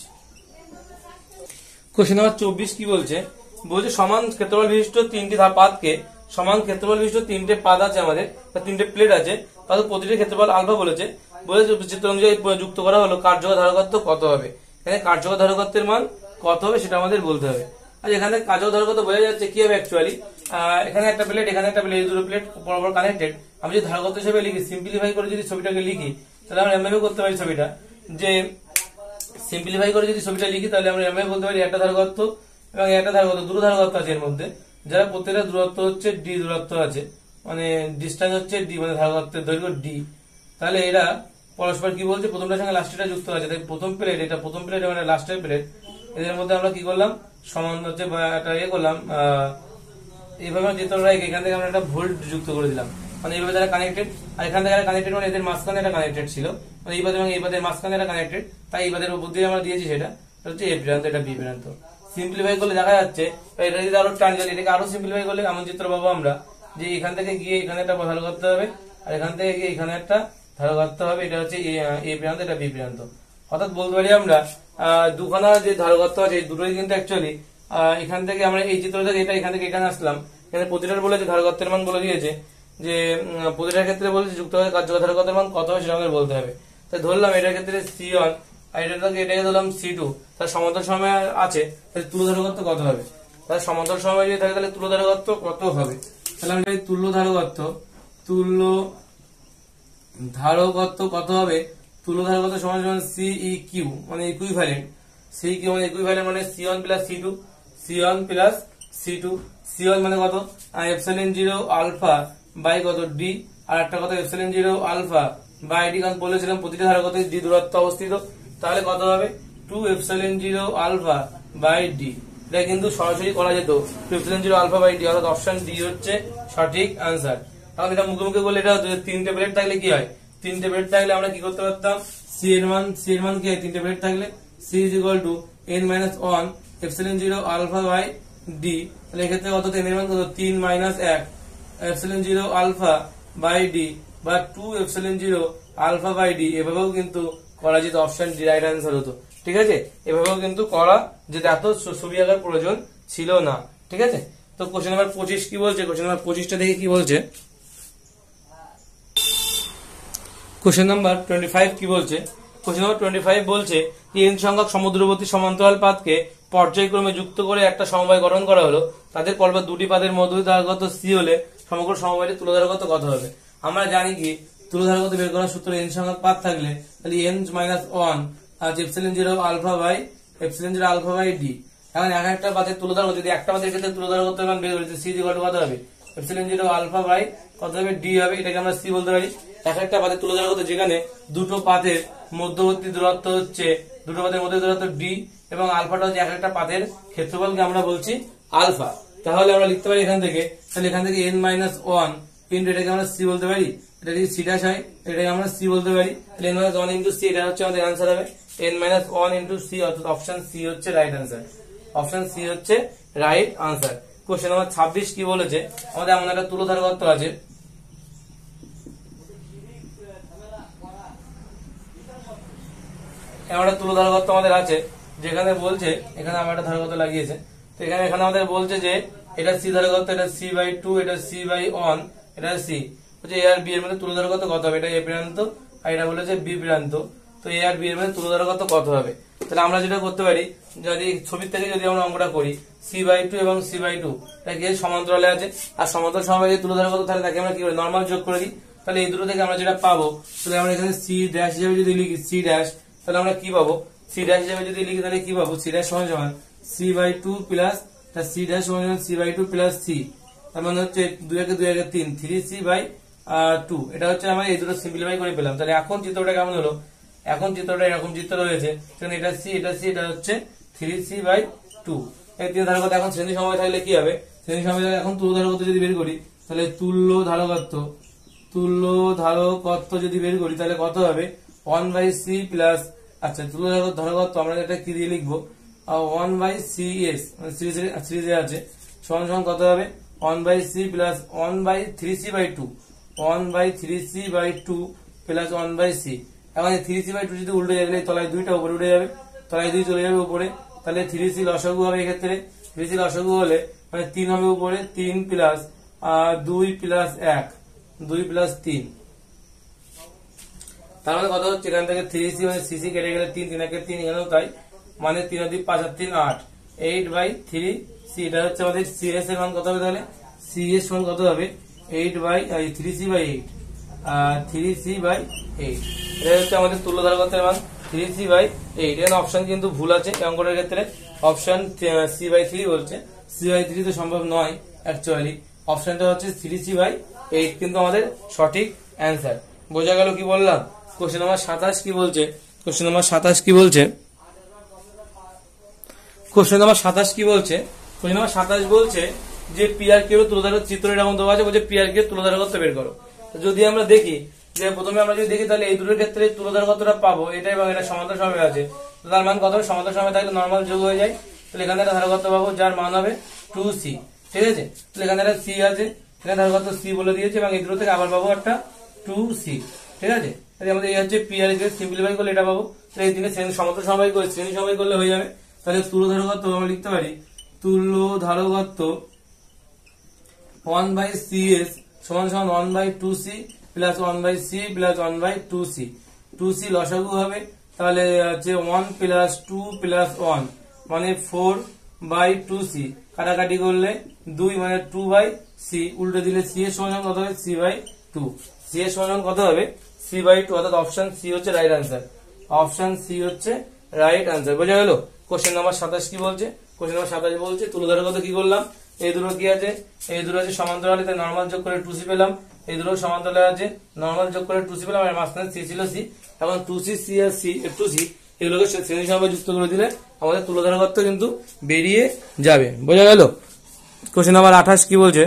কোশ্চেন নাম্বার 24 কি বলছে, বলছে সমান ক্ষেত্রফল বিশিষ্ট তিনটি পাতকে, সমান ক্ষেত্রফল বিশিষ্ট তিনটে পাত আছে আমাদের, তিনটে প্লেট আছে, তাদের প্রতিটি ক্ষেত্রফল আলফা বলেছে, চিত্র অনুযায়ী যুক্ত করা হলো কার্যকর ধারকত্ব কত হবে। এখানে কার্যকর ধারকত্বের মান কত হবে সেটা আমাদের বলতে হবে। আর এখানে কার্যকর ধারকত্ব বোঝা যাচ্ছে কি হবে অ্যাকচুয়ালি, এখানে একটা প্লেট এখানে একটা প্লেট, এই দুটো প্লেট পরপর কানেক্টেড। আমি যদি ধারকত্ব হিসেবে লিখি, সিম্পলিফাই করে যদি ছবিটাকে লিখি, তাহলে আমরা এমএমএ করতে পারি ছবিটা, যে সিম্পলিফাই করে যদি ছবিটা লিখি তাহলে আমরা এমএমএ বলতে পারি একটা ধারকত্ব এবং একটা ধারকত্ব, দুটো ধারকত্ব আছে এর মধ্যে, যারা প্রত্যেকটা দূরত্ব হচ্ছে ডি দূরত্ব আছে, মানে ডিস্টেন্স হচ্ছে ডি, মানে ধারকত্বের দৈর্ঘ্য ডি। তাহলে এরা পরস্পর কি বলছে, প্রথমটার সঙ্গে লাস্টেরটা যুক্ত আছে, তাই প্রথম প্লেট এটা প্রথম প্লেট মানে লাস্টের প্লেট, এদের মধ্যে আমরা কি করলাম সমান হচ্ছে একটা ইয়ে করলাম, এইভাবে যেতে এখান থেকে আমরা একটা ভোল্ট যুক্ত করে দিলাম, মানে এইভাবে তারা কানেক্টেড, আর এখান থেকে কানেক্টেড মানে এদের মাঝখানে একটা কানেক্টেড ছিল, মানে এই বাদ এবং এই বাদের মাঝখানে একটা কানেক্টেড, তাই এই বাদের উপর দিয়ে আমরা দিয়েছি সেটা হচ্ছে এ প্রান্ত, এটা বি প্রান্ত। সিম্পলিফাই করলে দেখা যাচ্ছে, এটা যদি আরো টানজাল, এটাকে আরো সিম্পলিফাই করলে এমন চিত্র পাবো আমরা, যে এখান থেকে গিয়ে এখানে একটা ধারক করতে হবে, আর এখান থেকে গিয়ে এখানে একটা ধারক করতে হবে, এটা হচ্ছে এ প্রান্ত, এটা বি প্রান্ত। অর্থাৎ বলতে পারি আমরা দুখানা যে ধারকত্ব আছে দুটোই কিন্তু অ্যাকচুয়ালি এখান থেকে আমরা এই চিত্র থেকে এটা এখান থেকে এখানে আসলাম, এখানে প্রতিটার বলেছে ধারকত্বের মান বলে দিয়েছে, যে প্রতিটার ক্ষেত্রে বলেছে যুক্ত হয়ে কার্যকর ধারকত্বের মান কত হবে সেটা আমাদের বলতে হবে। তাই ধরলাম এটার ক্ষেত্রে C1 আর এটাকে ধরলাম C2, তার সমান্তরাল সময় আছে, তাহলে তুল্য ধারকত্ব কত হবে, তার সমান্তরাল সময় যদি থাকে তাহলে তুল্য ধারকত্ব কত হবে, তাহলে আমরা তুল্য ধারকত্ব কত হবে, তুল্য ধারকত্ব সমান সমান CEQ মানে ইকুইভ্যালেন্ট, CEQ মানে ইকুইভ্যালেন্ট মানে C1 প্লাস C2 C1 মানে কত এপসিলন জিরো আলফা বাই কত ডি, আর একটা কত epsilon zero alpha by D, কারণ বলেছিলাম প্রতিটা ধারকত্বে ডি দূরত্ব অবস্থিত, তাহলে কত হবে 2 epsilon zero alpha by D. এটা কিন্তু সরাসরি করা যেত, 2 epsilon zero alpha by D, অর্থাৎ অপশন ডি হচ্ছে সঠিক আনসার। এখন এটা মুখে মুখে বললে এটা তিনটে প্লেট থাকলে কি হয়, তিনটে প্লেট থাকলে আমরা কি করতে পারতাম, সি এর মান কি হয়, তিনটে প্লেট থাকলে C is equal to n-1 epsilon zero alpha by D, তাহলে এক্ষেত্রে কত n এর মান কত 3 - 1 epsilon zero alpha by D বা 2 epsilon zero alpha by D, এভাবেও কিন্তু করা যেত, অপশন ডি রাইট আনসার হতো। ঠিক আছে, এভাবেও কিন্তু করা যেত, এত ছবি আঁকার প্রয়োজন ছিল না। ঠিক আছে, তো কোশ্চেন নাম্বার 25 কি বলছে, কোশ্চেন নাম্বার 25টা দেখে কি বলছে, কোশ্চেন নাম্বার 25 কি বলছে, কোশ্চেন নাম্বার 25 বলছে n সংখ্যক সমুদ্রবর্তী সমান্তরাল পাতকে পর্যায়ক্রমে যুক্ত করে একটা সমবায় গঠন করা হলো, তাদের পরপর দুটি পাতের মধ্যে ধারকত্ব সি হলে সমগ্র সমবায়ের তুল্য ধারকত্ব কত হবে। আমরা জানি কি তুল্য ধারকত্ব বের করার সূত্র n সংখ্যক পাত থাকলে তাহলে n-1 আর epsilon zero alpha by D. এখন এক একটা পাতের তুল্য ধারকত্ব, যদি একটা পাতের ক্ষেত্রে তুল্য ধারকত্বের মান বের করেছে সি কত হবে, এপসিলন জিরো আলফা বাই কত হবে ডি হবে, এটাকে আমরা সি বলতে পারি। এক একটা পাতের তুল্য ধারকত্ব যেখানে দুটো পাতের মধ্যবর্তী দূরত্ব হচ্ছে, দুটো পাতের মধ্যে দূরত্ব ডি এবং আলফাটা হচ্ছে এক একটা পাতের ক্ষেত্রফলকে আমরা বলছি আলফা। তাহলে আমরা লিখতে পারি এখান থেকে, তাহলে এখান থেকে n-1 কিন্তু এটাকে আমরা সি বলতে পারি, এটা যদি সি ড্যাশ হয় এটাকে আমরা সি বলতে পারি, তাহলে n-1 ইন্টু সি, এটা হচ্ছে আমাদের আনসার হবে n-1 ইন্টু সি, অর্থাৎ অপশন সি হচ্ছে রাইট আনসার, অপশন সি হচ্ছে রাইট আনসার। কোশ্চেন নাম্বার 26 কি বলেছে, আমাদের এমন একটা তুল্য ধারকত্ব আছে, একটা তুল্য ধারকত্ব আমাদের আছে, যেখানে বলছে এখানে আমরা একটা ধারকত্ব লাগিয়েছে, তো এখানে আমাদের বলছে যে এটা সি ধারকত্ব, এটা সি বাই টু, এটা সি বাই ওয়ান, এটা সি হচ্ছে এ আর বি এর মধ্যে তুলো ধারকত্ব কত হবে, এটা এ প্রান্ত আর এটা বলেছে বি প্রান্ত, তো এ আর বি এর মধ্যে তুলো ধারকত্ব কত হবে। তাহলে আমরা যেটা করতে পারি, যদি ছবির থেকে যদি আমরা অঙ্কটা করি, সি বাই টু এবং সি বাই টু এটা কি সমান্তরালে আছে, আর সমান্তরাল সমবায় তুলো ধারকত্ব, তাহলে তাকে আমরা কি করি নর্মাল যোগ করে দিই। তাহলে এই দুটো থেকে আমরা যেটা পাবো, তাহলে আমরা এখানে সি ড্যাশ হিসেবে যদি লিখি সি ড্যাশ, তাহলে আমরা কি পাবো, সি ড্যাশ হিসেবে যদি লিখি তাহলে কি পাবো, সি ড্যাশ সমান সমান C by two plus C dash সমান সমান C by two plus C, তার মানে হচ্ছে 2 একে 2 একে 3, 3c বাই 2। এটা হচ্ছে আমরা এই দুটো সিম্পলিফাই করে পেলাম। তাহলে এখন চিত্রটা কেমন হলো, এখন চিত্রটা এরকম চিত্র রয়েছে, সেখানে এটা সি, এটা সি, এটা হচ্ছে 3c বাই 2। এই তিন ধারকত্ব এখন শ্রেণী সমবায় থাকলে কি হবে, শ্রেণী সমবায় এখন তুল্য ধারকত্ব যদি বের করি, তাহলে তুল্য ধারকত্ব যদি বের করি তাহলে কত হবে 1/c প্লাস, আচ্ছা তুল্য ধারকত্ব আমরা এটা কি দিয়ে লিখবো 1/cs, মানে সিরিজে আছে, সমান সমান কত হবে 1/c plus 1/3c by 2, 1/3c by 2 plus 1/c। এখন 3c বাই 2 যদি উল্টে যাবে, তলায় 2টা উপরে উঠে যাবে, তলায় 2 চলে যাবে উপরে, তাহলে 3c লসাগু হবে এক্ষেত্রে, 3c লসাগু হলে মানে 3 হবে উপরে, 3 প্লাস 2 প্লাস 1, 2 প্লাস 3, তার মানে কত হচ্ছে এখান থেকে 3c মানে cc কেটে গেলে 3, 3 একে 3, এখানেও তাই, মানে 3 × 5 = 3, 8, 8/3c। এটা হচ্ছে আমাদের cs এর মান কত হবে, তাহলে cs মান কত হবে 3c বাই 8, 3c বাই 8। এটা হচ্ছে আমাদের তুল্য ধারকত্বের মান 3c বাই 8। এখানে অপশন কিন্তু ভুল আছে অঙ্কটার ক্ষেত্রে, অপশন c বাই 3 বলছে, c বাই 3 তো সম্ভব নয় অ্যাকচুয়ালি, অপশনটা হচ্ছে 3c বাই 8 কিন্তু আমাদের সঠিক অ্যান্সার। বোঝা গেল কি বললাম। কোশ্চেন নাম্বার 27 কি বলছে, কোশ্চেন নাম্বার 27 কি বলছে, কোশ্চেন নাম্বার 27 কি বলছে, কোশ্চেন নাম্বার 27 বলছে যে পি আর কিউ তুলো ধারক চিত্র এরকম দেওয়া আছে, বলছে পি আর কিউ তুলো ধারকত্ব বের করো। যদি আমরা দেখি যে প্রথমে আমরা যদি দেখি তাহলে এই দুটোর ক্ষেত্রে তুলো ধারকত্বটা পাবো, এটা এবং এটা সমান্তরাল সমবায় আছে, তার মান কত হবে, সমান্তরাল সমবায় থাকলে নরমাল যোগ হয়ে যায়, তাহলে এখানে একটা ধারকত্ব পাবো যার মান হবে 2c, ঠিক আছে। তাহলে এখানে একটা c আছে, এখানে ধারকত্ব c বলে দিয়েছে, এবং এই দুটো থেকে আবার পাবো একটা 2c, ঠিক আছে। তাহলে আমাদের এই হচ্ছে পি আর কিউ সিম্পলিফাই করলে এটা পাবো, তাহলে এই দিকে সমান্তরাল সমবায় করে শ্রেণী সমবায় করলে হয়ে যাবে। তাহলে তুল্য ধারকত্ব আমরা লিখতে পারি, তুল্য ধারকত্ব 1/cs সমান সমান 1/2c plus 1/c plus 1/2c, 2c লসাগু হবে, তাহলে হচ্ছে 1 প্লাস 2 প্লাস 1 মানে 4/2c, কাটাকাটি করলে 2 মানে 2/c, উল্টে দিলে c এর সমান কত হবে c/2, c এর সমান কত হবে c/2, অর্থাৎ অপশন সি হচ্ছে রাইট আনসার, অপশন সি হচ্ছে রাইট আনসার। বোঝা গেল। কোশ্চেন নাম্বার 27 কি বলছে, কোশ্চেন নাম্বার 27 বলছে তুলো ধারকত্ব কি করলাম, এই দুটো কি আছে, এই দুটো আছে সমান্তরালে, তাই নরমাল যোগ করে 2c পেলাম, এই দুটো সমান্তরালে আছে নরমাল যোগ করে 2c পেলাম, আর মাঝখানে c ছিল c, এখন 2c c আর c 2c এগুলোকে শ্রেণী সমবায় যুক্ত করে দিলে আমাদের তুলো ধারকত্ব কিন্তু বেরিয়ে যাবে। বোঝা গেল। কোশ্চেন নাম্বার 28 কি বলছে,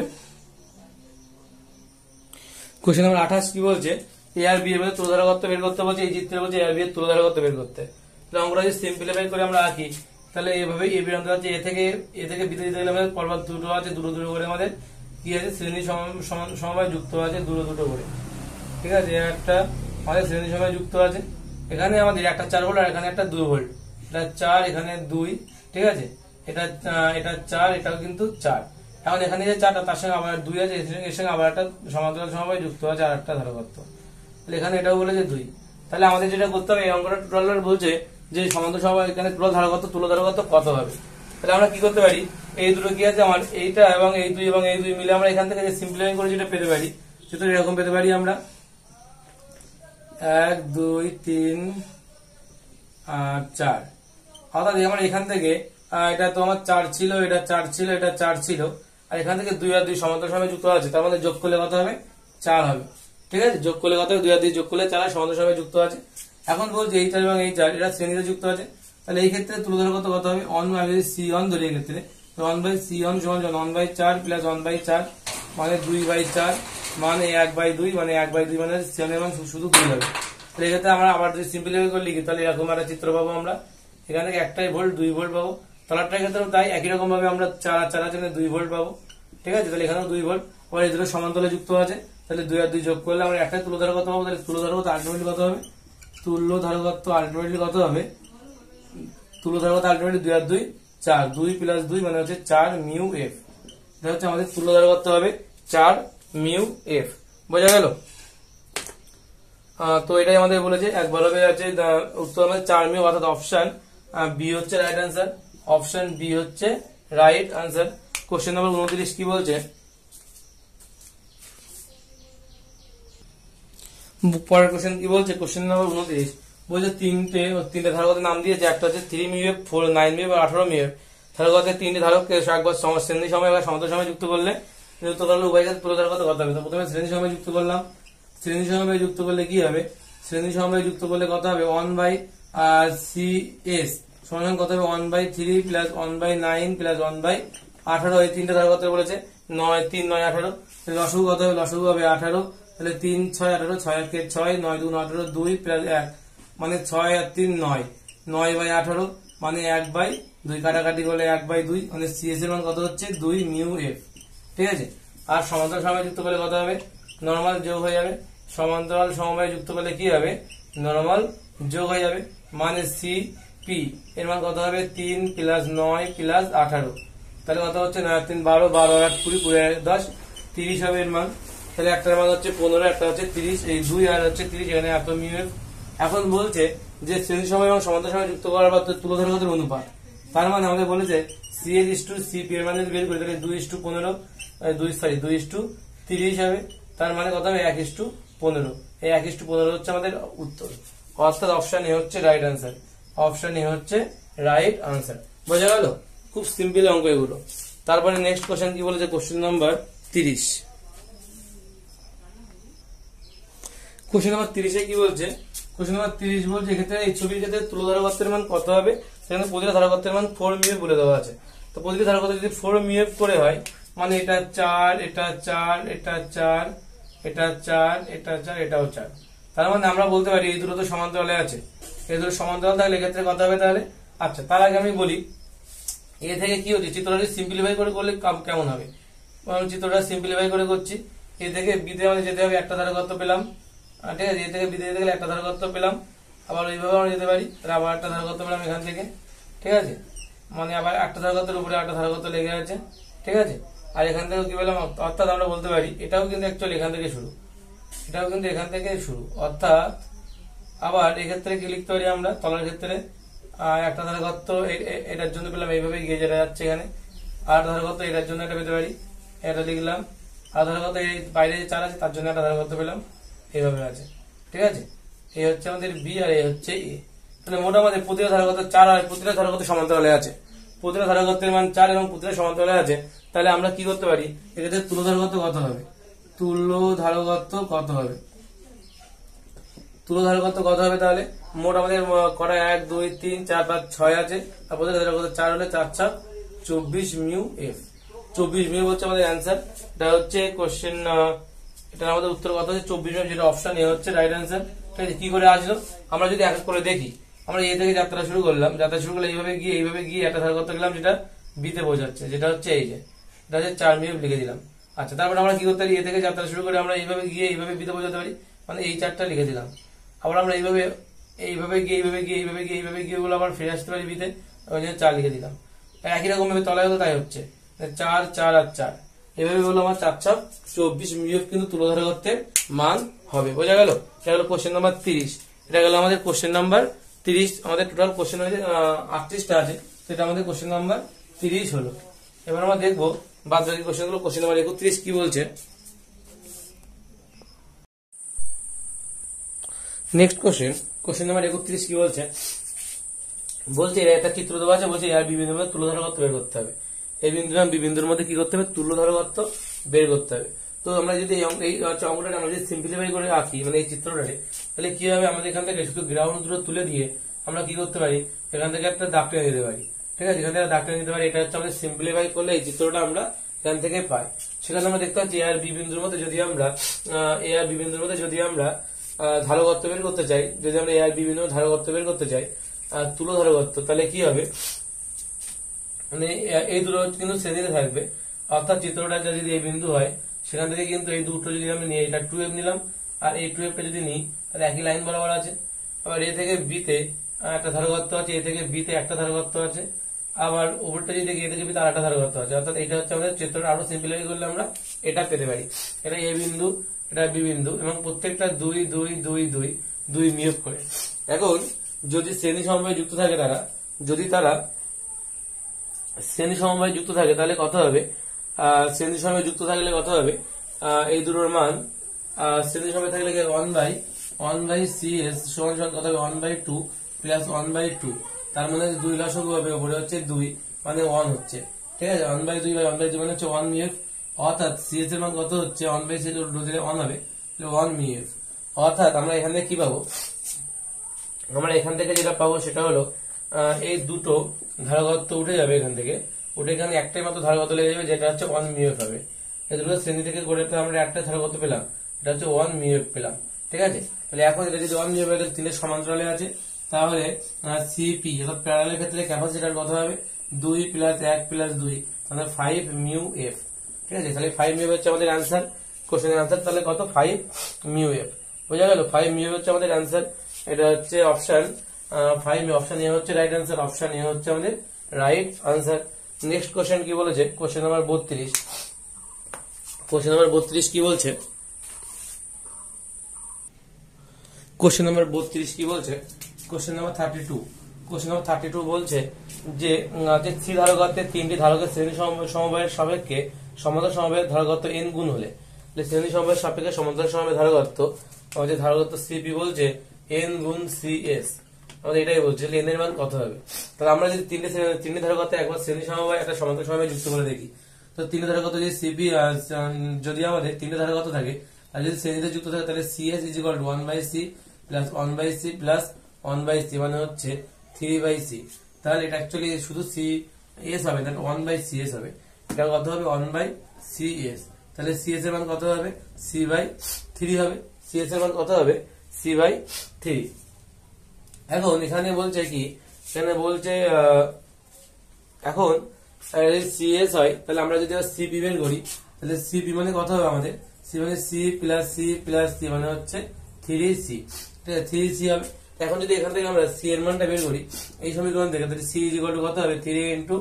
কোশ্চেন নাম্বার 28 কি বলছে, এ আর বি এর মধ্যে তুলো ধারকত্ব বের করতে বলছে, এই চিত্রে বলছে এ আর বি এর তুলো ধারকত্ব বের করতে। অঙ্কটা যদি সিম্পলিফাই করে আমরা আঁকি, তাহলে এইভাবে এ প্রান্ত আছে, এ থেকে বিতে দিতে গেলে আমাদের পরপর দুটো আছে, দুটো করে আমাদের কি আছে শ্রেণী সমবায় যুক্ত আছে, দুটো করে, ঠিক আছে। একটা আমাদের শ্রেণী সমবায় যুক্ত আছে, এখানে আমাদের একটা 4 ভোল্ট আর এখানে একটা 2 ভোল্ট, এটা 4 এখানে 2, ঠিক আছে। এটা 4, এটাও কিন্তু 4। এখন এখানে যে 4টা তার সঙ্গে আবার 2 আছে, এর সঙ্গে আবার একটা সমান্তরাল সমবায় যুক্ত আছে আর একটা ধারকত্ব, তাহলে এখানে এটাও বলেছে 2। তাহলে আমাদের যেটা করতে হবে, এই অঙ্কটা টোটাল বলছে যে সমান্তরাল সমবায় এখানে টোটাল ধারকত্ব তুলো ধারকত্ব কত হবে। তাহলে আমরা কি করতে পারি, এই দুটো কি আছে আমার, এইটা এবং এই 2 এবং এই 2 মিলে আমরা এখান থেকে যে সিম্পলিফাই করে যেটা পেতে পারি, সেটা এরকম পেতে পারি আমরা 1 2 3 4, অর্থাৎ আমরা এখান থেকে এটা তো আমার 4 ছিল, এটা 4 ছিল, এটা 4 ছিল, আর এখান থেকে 2 আর 2 সমান্তরাল সমবায় যুক্ত আছে, তার মধ্যে যোগ করলে কত হবে 4 হবে, ঠিক আছে। যোগ করলে কত হবে 2 আর 2 যোগ করলে 4 সমান্তরাল সমবায় যুক্ত আছে। এখন বলছে এই 4 এবং এই 4 এটা শ্রেণীতে যুক্ত আছে, তাহলে এই ক্ষেত্রে তুলো ধারকত্ব কত হবে 1/c1 ধরে, এই ক্ষেত্রে 1/c1 সমান 1/4 প্লাস 1/4 মানে 2/4 মানে 1/2 মানে 1/2 মানে c1 এর মান শুধু 2 হবে। তাহলে এক্ষেত্রে আমরা আবার যদি সিম্পলিফাই করে লিখি, তাহলে এরকম একটা চিত্র পাবো আমরা, এখানে থেকে একটাই ভোল্ট 2 ভোল্ট পাবো, তলারটার ক্ষেত্রেও তাই একই রকম ভাবে আমরা 4 আর 4 আছে 2 ভোল্ট পাবো, ঠিক আছে। তাহলে এখানেও 2 ভোল্ট, আবার এই দুটো সমান্তরালে যুক্ত আছে, তাহলে 2 আর 2 যোগ করলে আমরা একটাই তুলো ধারকত্ব পাবো। তাহলে তুলো ধারকত্ব আলটিমেটলি কত হবে, তুল্য ধারকত্ব আলটিমেটলি কত হবে, তুল্য ধারকত্ব আলটিমেটলি 2 আর 2 4, 2 প্লাস 2 মানে হচ্ছে 4 মিউ এফ, এটা হচ্ছে আমাদের তুল্য ধারকত্ব হবে 4 মিউ এফ। বোঝা গেল? তো এটাই আমাদের বলেছে একবার হবে আছে উত্তর আমাদের 4 মিউ, অর্থাৎ অপশন বি হচ্ছে রাইট আনসার। অপশন বি হচ্ছে রাইট আনসার। কোশ্চেন নম্বর 29 কি বলছে? পরের কোশ্চেন কি বলছে? কোশ্চেন নম্বর 29 বলছে তিনটে ধারকের নাম দিয়েছে, একটা হচ্ছে 3 mu F, 4 9 mu F, 18 mu F. ধারকের তিনটে ধারককে একবার শ্রেণী সময় বা সমান্তরাল সময় যুক্ত করলে উভয় ক্ষেত্রে তুল্য ধারকত্ব কত হবে? তো প্রথমে শ্রেণী সময় যুক্ত করলাম। শ্রেণী সময় যুক্ত করলে কি হবে? শ্রেণী সময় যুক্ত করলে কত হবে? 1/CS সমান কত হবে? 1/3 প্লাস 1/9 প্লাস 1/18। এই তিনটে ধারকত্ব বলেছে 9 3 9 18। লসাগু কত হবে? লসাগু হবে 18। তাহলে 3 6 18, 6 1 6, 9 2 18, 2 প্লাস 1 মানে 6 আর 3 9, 9/18 মানে 1/2, কাটাকাটি করলে 1/2 মানে CS এর মান কত হচ্ছে? 2 মিউ এফ। ঠিক আছে। আর সমান্তরাল সমবায় যুক্ত করলে কত হবে? নরমাল যোগ হয়ে যাবে। সমান্তরাল সমবায় যুক্ত করলে কি হবে? নরমাল যোগ হয়ে যাবে, মানে সিপি এর মান কত হবে? 3 প্লাস 9 প্লাস 18। তাহলে কত হচ্ছে? 9 3 12, 12 8 20, 20 10 30 হবে এর মান। তাহলে একটার মান হচ্ছে 15, একটা হচ্ছে 30, এই 2 আর হচ্ছে 30, এখানে এত মিউ এফ। এখন বলছে যে শ্রেণী সময় এবং সমান্তরাল সময় যুক্ত করার পর তুল্য ধারকত্বের অনুপাত। তার মানে আমাদের বলেছে CH/CP এর মান যদি বের করি তাহলে 2:15, 2:30 হবে। তার মানে কত হবে? 1:15। এই 1:15 হচ্ছে আমাদের উত্তর, অর্থাৎ অপশন এ হচ্ছে রাইট আনসার। অপশন এ হচ্ছে রাইট আনসার। বোঝা গেল? খুব সিম্পল অঙ্ক এগুলো। তারপরে নেক্সট কোশ্চেন কি বলেছে? Question number 30। কোশ্চেন নাম্বার 30 এ কি বলছে? কোশ্চেন নাম্বার 30 বলছে এক্ষেত্রে এই ছবির ক্ষেত্রে তুল্য ধারকত্বের মান কত হবে? সেখানে প্রতিটা ধারকত্বের মান 4 মিউ এফ বলে দেওয়া আছে। তো প্রতিটা ধারকত্ব যদি 4 মিউ এফ করে হয়, মানে এটা 4, এটা 4, এটা 4, এটা 4, এটা 4, এটাও 4। তার মানে আমরা বলতে পারি এই দুটো তো সমান্তরালে আছে। এই দুটো সমান্তরাল থাকলে এক্ষেত্রে কত হবে তাহলে? আচ্ছা, তার আগে আমি বলি এ থেকে কি হচ্ছে, চিত্রটা সিম্পলিফাই করে করলে কেমন হবে। চিত্রটা সিম্পলিফাই করে করছি। এ থেকে বিতে আমাদের যেতে হবে, একটা ধারকত্ব পেলাম। ঠিক আছে, এ থেকে বিতে যেতে গেলে একটা ধারকত্ব পেলাম। আবার ওইভাবে আমরা যেতে পারি, আবার একটা ধারকত্ব পেলাম এখান থেকে। ঠিক আছে, মানে আবার একটা ধারকত্বের উপরে একটা ধারকত্ব লেগে আছে। ঠিক আছে, আর এখান থেকে কি পেলাম? অর্থাৎ আমরা বলতে পারি এটাও কিন্তু অ্যাকচুয়ালি এখান থেকে শুরু, এটাও কিন্তু এখান থেকে শুরু। অর্থাৎ আবার এক্ষেত্রে কি লিখতে পারি আমরা? তলার ক্ষেত্রে একটা ধারকত্ব এটার জন্য পেলাম এইভাবে গিয়ে যেটা যাচ্ছে এখানে। আর ধারকত্ব এটার জন্য এটা পেতে পারি, এটা লিখলাম। আর ধারকত্ব এই বাইরে যে 4 আছে তার জন্য একটা ধারকত্ব পেলাম, এইভাবে আছে। ঠিক আছে, এই হচ্ছে আমাদের বি আর এই হচ্ছে এ। তাহলে মোটামুটি প্রতিটা ধারকত্ব 4 আর প্রতিটা ধারকত্ব সমান্তরালে আছে। প্রতিটা ধারকত্বের মান 4 এবং প্রতিটা সমান্তরালে আছে। তাহলে আমরা কি করতে পারি? এক্ষেত্রে তুল্য ধারকত্ব কত হবে? তুল্য ধারকত্ব কত হবে? তুল্য ধারকত্ব কত হবে? তাহলে মোট আমাদের কটা 1 2 3 4 5 6 আছে। আর প্রতিটা ধারকত্ব 4 হলে 4 4 24 মিউ এফ। 24 মিউ হচ্ছে আমাদের অ্যান্সার। এটা হচ্ছে কোশ্চেন, এটা আমাদের উত্তর কত হচ্ছে? 24 মিউ, যেটা অপশন এ হচ্ছে রাইট অ্যান্সার। ঠিক আছে, কি করে আসলো আমরা যদি এক এক করে দেখি। আমরা এ থেকে যাত্রা শুরু করলাম, যাত্রা শুরু করলে এইভাবে গিয়ে একটা ধারকত্ব গেলাম যেটা বিতে বোঝাচ্ছে, যেটা হচ্ছে এই যে এটা হচ্ছে 4 মিউ লিখে দিলাম। আচ্ছা, তারপর আমরা কি করতে পারি? এ থেকে যাত্রা শুরু করে আমরা এইভাবে গিয়ে এইভাবে বিতে বোঝাতে পারি, মানে এই 4টা লিখে দিলাম। আবার আমরা এইভাবে গিয়ে ওগুলো আবার ফিরে আসতে পারি বিতে, ওই জন্য 4 লিখে দিলাম। একই রকম ভাবে তলায় হতো তাই হচ্ছে 4 4 আর 4, এভাবে হলো আমার 4 4 24 মিউ কিন্তু তুল্য ধারকত্বের মান হবে। বোঝা গেল? এটা হলো কোশ্চেন নাম্বার 30। এটা গেল আমাদের কোশ্চেন নাম্বার 30। আমাদের টোটাল কোশ্চেন হয়েছে 38টা আছে, সেটা আমাদের কোশ্চেন নাম্বার 30 হলো। এবার আমরা দেখবো বাদ বাকি কোশ্চেন গুলো। কোশ্চেন নাম্বার 31 কি বলছে? নেক্সট কোশ্চেন নাম্বার 31 কি বলছে? বলছে একটা চিত্র দেওয়া আছে, বলছে এর বিবিন্দুর মধ্যে তুল্য ধারকত্ব বের করতে হবে। এই বিবিন্দুর মধ্যে কি করতে হবে? তুল্য ধারকত্ব বের করতে হবে। তো আমরা যদি এই অঙ্কটা আমরা যদি সিম্পলিফাই করে আঁকি, মানে এই চিত্রটাকে, তাহলে কি হবে? আমাদের এখান থেকে শুধু গ্রাউন্ড দুটো তুলে দিয়ে আমরা কি করতে পারি? এখান থেকে একটা দাগ টেনে দিতে পারি। ঠিক আছে, এখান থেকে দাগ টেনে দিতে পারি। এটা হচ্ছে আমাদের সিম্পলিফাই করলে এই চিত্রটা আমরা এখান থেকে পাই। সেখানে আমরা দেখতে পাচ্ছি এ আর বি বিন্দুর মধ্যে যদি আমরা ধারকত্ব বের করতে চাই, যদি আমরা এ আর বি বিন্দুর ধারকত্ব বের করতে চাই, তুল্য ধারকত্ব, তাহলে কি হবে? মানে এই দুটো কিন্তু শ্রেণীতে থাকবে। অর্থাৎ চিত্রটা যদি এই বিন্দু হয়, সেখান থেকে কিন্তু এই দুটো যদি আমি নিই, এটা 2f নিলাম, আর এই 2f টা যদি নিই তাহলে একই লাইন বরাবর আছে। আবার এ থেকে বি তে একটা ধারকত্ব আছে, এ থেকে বি তে একটা ধারকত্ব আছে। আবার উপরটা যদি দেখি এটা যদি তার একটা ধারকত্ব আছে, অর্থাৎ এটা হচ্ছে আমাদের চিত্রটা আরো সিম্পলিফাই করলে আমরা এটা পেতে পারি। এটা এ বিন্দু, এটা বি বিন্দু, এবং প্রত্যেকটা 2 2 2 2 2 বিয়োগ করে। এখন যদি শ্রেণী সমবায়ে যুক্ত থাকে তারা, যদি তারা শ্রেণী সমবায়ে যুক্ত থাকে তাহলে কত হবে? শ্রেণী সমবায়ে যুক্ত থাকলে কত হবে? এই দুটোর মান শ্রেণী সমবায়ে থাকলে 1/CS সমান সমান কত হবে? 1/2 প্লাস 1/2, তার মানে 2 লসাগু হবে, উপরে হচ্ছে 2 মানে 1 হচ্ছে, ঠিক আছে। 1/2 বাই 1/2 মানে হচ্ছে 1 মিএফ, অর্থাৎ CS এর মান কত হচ্ছে? 1/C দিলে 1 হবে, 1 মিএফ। অর্থাৎ আমরা এখান থেকে কি পাবো? আমরা এখান থেকে যেটা পাবো সেটা হলো এই দুটো ধারকত্ব উঠে যাবে, এখান থেকে উঠে এখানে একটাই মাত্র ধারকত্ব লেগে যাবে, যেটা হচ্ছে 1 মিএফ হবে। এই দুটো শ্রেণী থেকে গড়ে আমরা একটা ধারকত্ব পেলাম, এটা হচ্ছে 1 মিএফ পেলাম, ঠিক আছে। তাহলে এখন এটা যদি 1 মিএফ এর 3 সমান্তরালে আছে, তাহলে সিপি অর্থাৎ প্যারালালের ক্ষেত্রে ক্যাপাসিটর কত হবে? 2 প্লাস 1 প্লাস 2, তাহলে 5 মিউ এফ, ঠিক আছে। তাহলে 5 মিউ হচ্ছে আমাদের অ্যান্সার, কোশ্চেনের অ্যান্সার। তাহলে কত? 5 মিউ এফ, বোঝা গেল? 5 মিউ হচ্ছে আমাদের অ্যান্সার। এটা হচ্ছে অপশন 5, অপশন এ হচ্ছে রাইট অ্যান্সার, অপশন এ হচ্ছে আমাদের রাইট অ্যান্সার। নেক্সট কোশ্চেন কি বলেছে? Question number 32। কোশ্চেন নাম্বার 32 কি বলছে? কোশ্চেন নাম্বার 32 কি বলছে? কোশ্চেন নাম্বার 32, কোশ্চেন নাম্বার 32 বলছে যে সি ধারকত্বের 3টি ধারকের শ্রেণী সমবায়ের সাপেক্ষে সমান্তরাল সমবায়ের ধারকত্ব n গুণ হলে, শ্রেণী সমবায়ের সাপেক্ষে সমান্তরাল সমবায়ের ধারকত্ব, আমাদের ধারকত্ব সিপি বলছে n গুণ সিএস, আমাদের এটাই বলছে n এর মান কত হবে। তাহলে আমরা যদি তিনটে ধারকত্ব একবার শ্রেণী সমবায় একটা সমান্তরাল সমবায় যুক্ত করে দেখি, তো তিনটে ধারকত্ব যদি সিপি যদি আমাদের তিনটে ধারকত্ব থাকে আর যদি শ্রেণীতে যুক্ত থাকে, তাহলে CS is equal two 1/C plus 1/C plus 1/C মানে হচ্ছে 3/C। তাহলে এটা অ্যাকচুয়ালি শুধু সিএস হবে না, 1/CS হবে। এটা কত হবে? 1/CS। তাহলে সিএস এর মান কত হবে? C/3 হবে। সিএস এর মান কত হবে? C/3। এখন এখানে বলছে কি? এখানে বলছে এখন সিএস হয়, তাহলে আমরা যদি সিপি বের করি, তাহলে সিপি মানে কত হবে আমাদের? সি মানে C plus C plus C মানে হচ্ছে 3C, ঠিক আছে, 3C হবে। এখন যদি এখান থেকে আমরা সি এর মানটা বের করি এই সমীকরণ থেকে, তাহলে সি ইজ ইকুয়াল টু কত হবে? 3 ইন্টু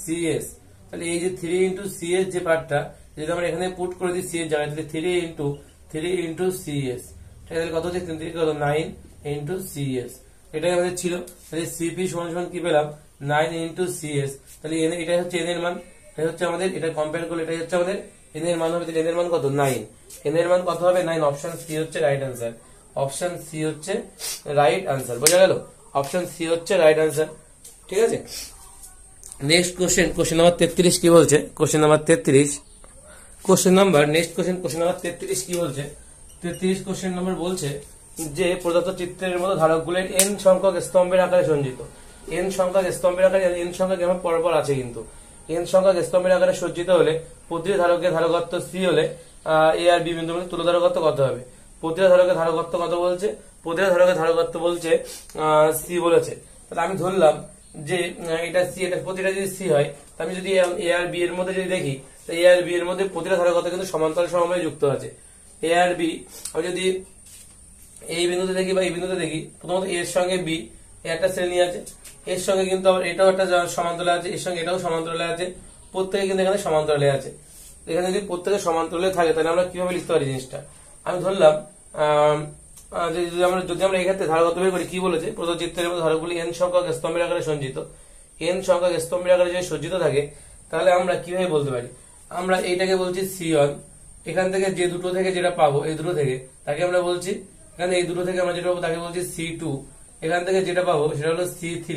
সিএস। তাহলে এই যে 3 ইন্টু সিএস যে পার্টটা, যদি আমরা এখানে পুট করে দিই সি এর জায়গায়, তাহলে 3 ইন্টু সিএস, ঠিক আছে। কত হচ্ছে? 3 থেকে কত? 9 ইন্টু সিএস, এটাই আমাদের ছিল। তাহলে সিপি সমান সমান কি পেলাম? 9 ইন্টু সিএস। তাহলে এটা হচ্ছে এন এর মান, এটা হচ্ছে আমাদের, এটা কম্পেয়ার করলে এটাই হচ্ছে আমাদের এন এর মান হবে। তাহলে এন এর মান কত? 9। এন এর মান কত হবে? 9। অপশন সি হচ্ছে রাইট অ্যান্সার, অপশন সি হচ্ছে রাইট অ্যান্সার, বোঝা গেল? অপশন সি হচ্ছে রাইট অ্যান্সার, ঠিক আছে। নেক্সট কোশ্চেন, কোশ্চেন নাম্বার 33 কি বলছে? Question number 33, question number next question number 33 কি বলছে? 33 কোশ্চেন নাম্বার বলছে যে প্রদত্ত চিত্রের মতো ধারকগুলির n সংখ্যক স্তম্ভের আকারে সজ্জিত। n সংখ্যক স্তম্ভের আকারে, n সংখ্যক এমন পরপর আছে, কিন্তু n সংখ্যক স্তম্ভের আকারে সজ্জিত হলে প্রতিটি ধারকের ধারকত্ব c হলে এ আর বি বিন্দু তুল্য ধারকত্ব কত হবে? প্রতিটা ধারকের ধারকত্ব কত বলছে? প্রতিটা ধারকের ধারকত্ব বলছে c বলেছে। তাহলে আমি ধরলাম যে এটা c, এটা প্রতিটা যদি c হয়, আমি যদি এ আর বি এর মধ্যে যদি দেখি, এ আর বি এর মধ্যে প্রতিটা ধারকত্ব কিন্তু সমান্তরাল সমবায়ে যুক্ত আছে। এ আর বি আমি যদি এই বিন্দুতে দেখি বা এই বিন্দুতে দেখি, প্রথমত এর সঙ্গে বি একটা শ্রেণী আছে, এর সঙ্গে কিন্তু আবার এটাও একটা সমান্তরালে আছে, এর সঙ্গে এটাও সমান্তরালে আছে, প্রত্যেকে কিন্তু এখানে সমান্তরালে আছে। এখানে যদি প্রত্যেকে সমান্তরালে থাকে, তাহলে আমরা কিভাবে লিখতে পারি জিনিসটা? আমি ধরলাম যদি আমরা এই ক্ষেত্রে ধারকত্ব বের করি, কি বলেছে? প্রদত্ত চিত্রের মধ্যে ধারকগুলি n সংখ্যক স্তম্ভের আকারে সজ্জিত, n সংখ্যক স্তম্ভের আকারে যদি সজ্জিত থাকে, তাহলে আমরা কিভাবে বলতে পারি? আমরা এইটাকে বলছি C1, এখান থেকে যে দুটো থেকে যেটা পাবো, এই দুটো থেকে তাকে আমরা বলছি, এখানে এই দুটো থেকে আমরা যেটা পাবো তাকে বলছি C2, এখান থেকে যেটা পাবো সেটা হলো C3,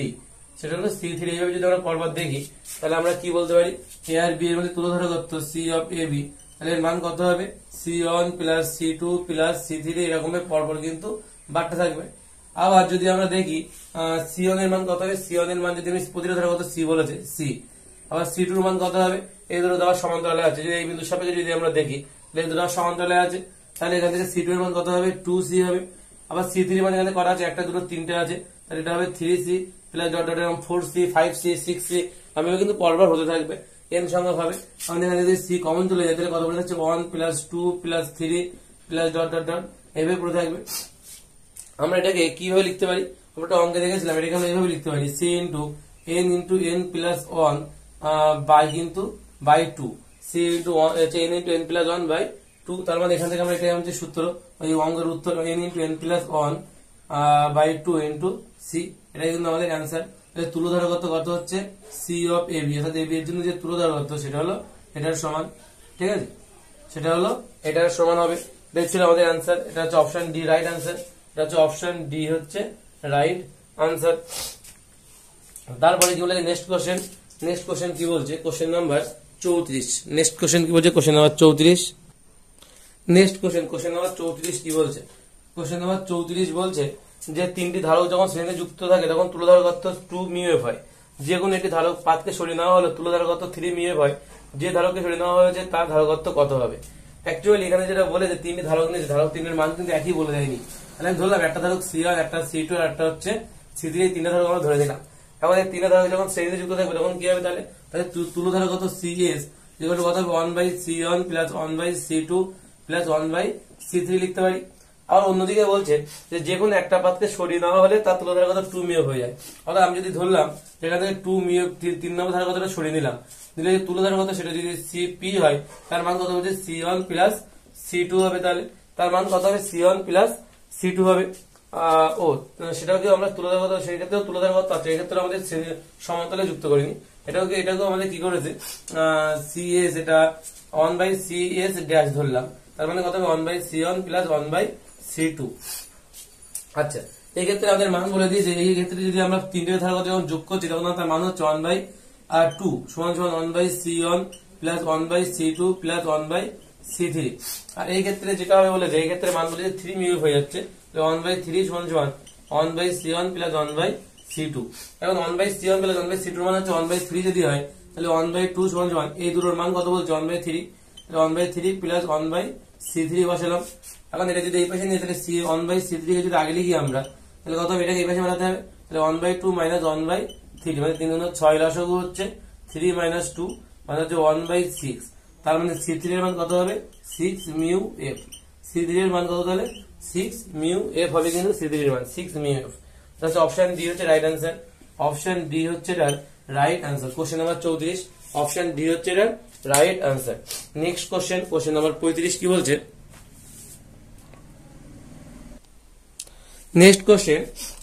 সেটা হলো C3। এইভাবে যদি আমরা পরপর দেখি, তাহলে আমরা কি বলতে পারি? এ আর বি এর মধ্যে তুল্য ধারকত্ব C অফ এ বি, তাহলে এর মান কত হবে? C1 plus C2 plus C3, এরকম পরপর কিন্তু বাড়তে থাকবে। আবার যদি আমরা দেখি C1 এর মান কত হবে? C1 এর মান যদি আমি প্রতিটা ধারকত্ব C বলেছে C, আবার C2 এর মান কত হবে? এই দুটো দেওয়ার সমান্তরালে আছে, যদি এই বিন্দুর সাপেক্ষে যদি আমরা দেখি, এই দুটো সমান্তরালে আছে, তাহলে এখান থেকে C2 এর মান কত হবে? 2C হবে। আবার C3 এর মান এখানে করা আছে, একটা দুটো তিনটে আছে, তাহলে এটা হবে 3C প্লাস ডট ডট এরকম 4C 5C 6C, আমি কিন্তু পরপর হতে থাকবে, n সংখ্যক হবে। আমাদের এখানে যদি C কমন চলে যায়, তাহলে কত বলে থাকছে? 1 plus 2 plus 3 plus dot dot dot, এইভাবে পড়ে থাকবে। আমরা এটাকে কিভাবে লিখতে পারি? আমরা একটা অঙ্কে দেখেছিলাম, এটাকে আমরা এইভাবে লিখতে পারি, C into n into n plus 1 by কিন্তু by 2 C into n into n plus 1 by 2। তার মানে এখান থেকে আমরা এটা হচ্ছে সূত্র, ওই অঙ্কের উত্তর n into n plus 1 by 2 into C, এটাই কিন্তু আমাদের অ্যান্সার। তুলোধারকত্ব কত হচ্ছে সি অফ এ বি, অর্থাৎ এ বি এর জন্য যে তুলোধারকত্ব সেটা হলো এটার সমান, ঠিক আছে, সেটা হলো এটার সমান হবে। দেখছিল আমাদের অ্যান্সার, এটা হচ্ছে অপশন ডি রাইট অ্যান্সার, এটা হচ্ছে অপশন ডি হচ্ছে রাইট আনসার। তারপরে কি বলে নেক্সট কোশ্চেন, নেক্সট কোশ্চেন কি বলছে কোশ্চেন নাম্বার 34। নেক্সট কোশ্চেন কি বলছে question number 34। Next question question number 34 কি বলছে, কোশ্চেন নাম্বার 34 বলছে যে তিনটি ধারক যখন শ্রেণীতে যুক্ত থাকে তখন তুলোধারকত্ব 2 মিউ হয়। যে কোনো একটি ধারক পাতকে সরিয়ে নেওয়া হলে তুলোধারকত্ব 3 মিউ হয়। যে ধারককে সরিয়ে নেওয়া হয়েছে তার ধারকত্ব কত হবে। অ্যাকচুয়ালি এখানে যেটা বলে যে তিনটি ধারক নিয়েছে, ধারক তিনের মান কিন্তু একই বলে দেয়নি। তাহলে আমি ধরলাম একটা ধারক C1, একটা C2 আর একটা হচ্ছে C3, এই তিনটা ধারক আমরা ধরে দিলাম। এখন এই তিনটা ধারক যখন শ্রেণীতে যুক্ত থাকবে তখন কি হবে, তাহলে তাহলে তুলোধারকত্ব CS যেগুলো কত হবে 1/C1 plus 1/C2 plus 1/C3 লিখতে পারি। আবার অন্যদিকে বলছে যে কোনো একটা পাতকে সরিয়ে নেওয়া হলে তার তুলোধারকত্ব 2 মিউ হয়ে যায়। অর্থাৎ আমি যদি ধরলাম যেখান থেকে 2 মিউ 3 নম্বর ধারকত্বটা সরিয়ে নিলাম, দিলে যে তুলোধারকত্ব সেটা যদি CP হয় তার মান কত হচ্ছে C1 প্লাস C2 হবে। তাহলে তার মান কত হবে C1 প্লাস C2 হবে। সেটাও কি আমরা তুলোধারকত্ব, সেই ক্ষেত্রেও তুলোধারকত্ব আছে, এই ক্ষেত্রে আমাদের সমান্তলে যুক্ত করিনি। এটাকেও আমাদের কি করেছে CS, এটা 1/CS ড্যাশ ধরলাম, তার মানে কত হবে 1/C1 প্লাস 1/C2। আচ্ছা, এই ক্ষেত্রে আমাদের মান বলে দিয়েছে, এই ক্ষেত্রে যদি আমরা তিনটে ধারকত্ব যখন যোগ করছি তখন তার মান হচ্ছে 1/2 সমান সমান 1/C1 plus 1/C2 plus 1/C3। আর এই ক্ষেত্রে যেটা হবে বলেছে, এই ক্ষেত্রে মান বলেছে 3 মিউ হয়ে যাচ্ছে, 1/3 সমান সমান 1/C1 প্লাস 1/C2। এখন 1/C1 প্লাস 1/C2 মান হচ্ছে 1/3 যদি হয় তাহলে 1/2 সমান সমান এই দুটোর মান কত বলছে 1/3, 1/3 প্লাস 1/C3 বসালাম। এখন এটা যদি এই পাশে নিয়ে তাহলে 1/C3 কে যদি আগে লিখি আমরা তাহলে কত হবে, এটাকে এই পাশে বানাতে হবে, তাহলে 1/2 মাইনাস 1/3 মানে 3 গুণ 6 লসাগু হচ্ছে 3 মাইনাস 2 মানে হচ্ছে 1/6। তার মানে C3 এর মান কত হবে 6 মিউ এফ। C3 এর মান কত তাহলে 6 মিউ এফ হবে, কিন্তু C3 এর মান 6 মিউ এফ। তাহলে অপশন ডি হচ্ছে রাইট আনসার, অপশন ডি হচ্ছে এটার right answer. Question number 34 option D হচ্ছে এটার right answer. Next question question number 35 কি বলছে, next question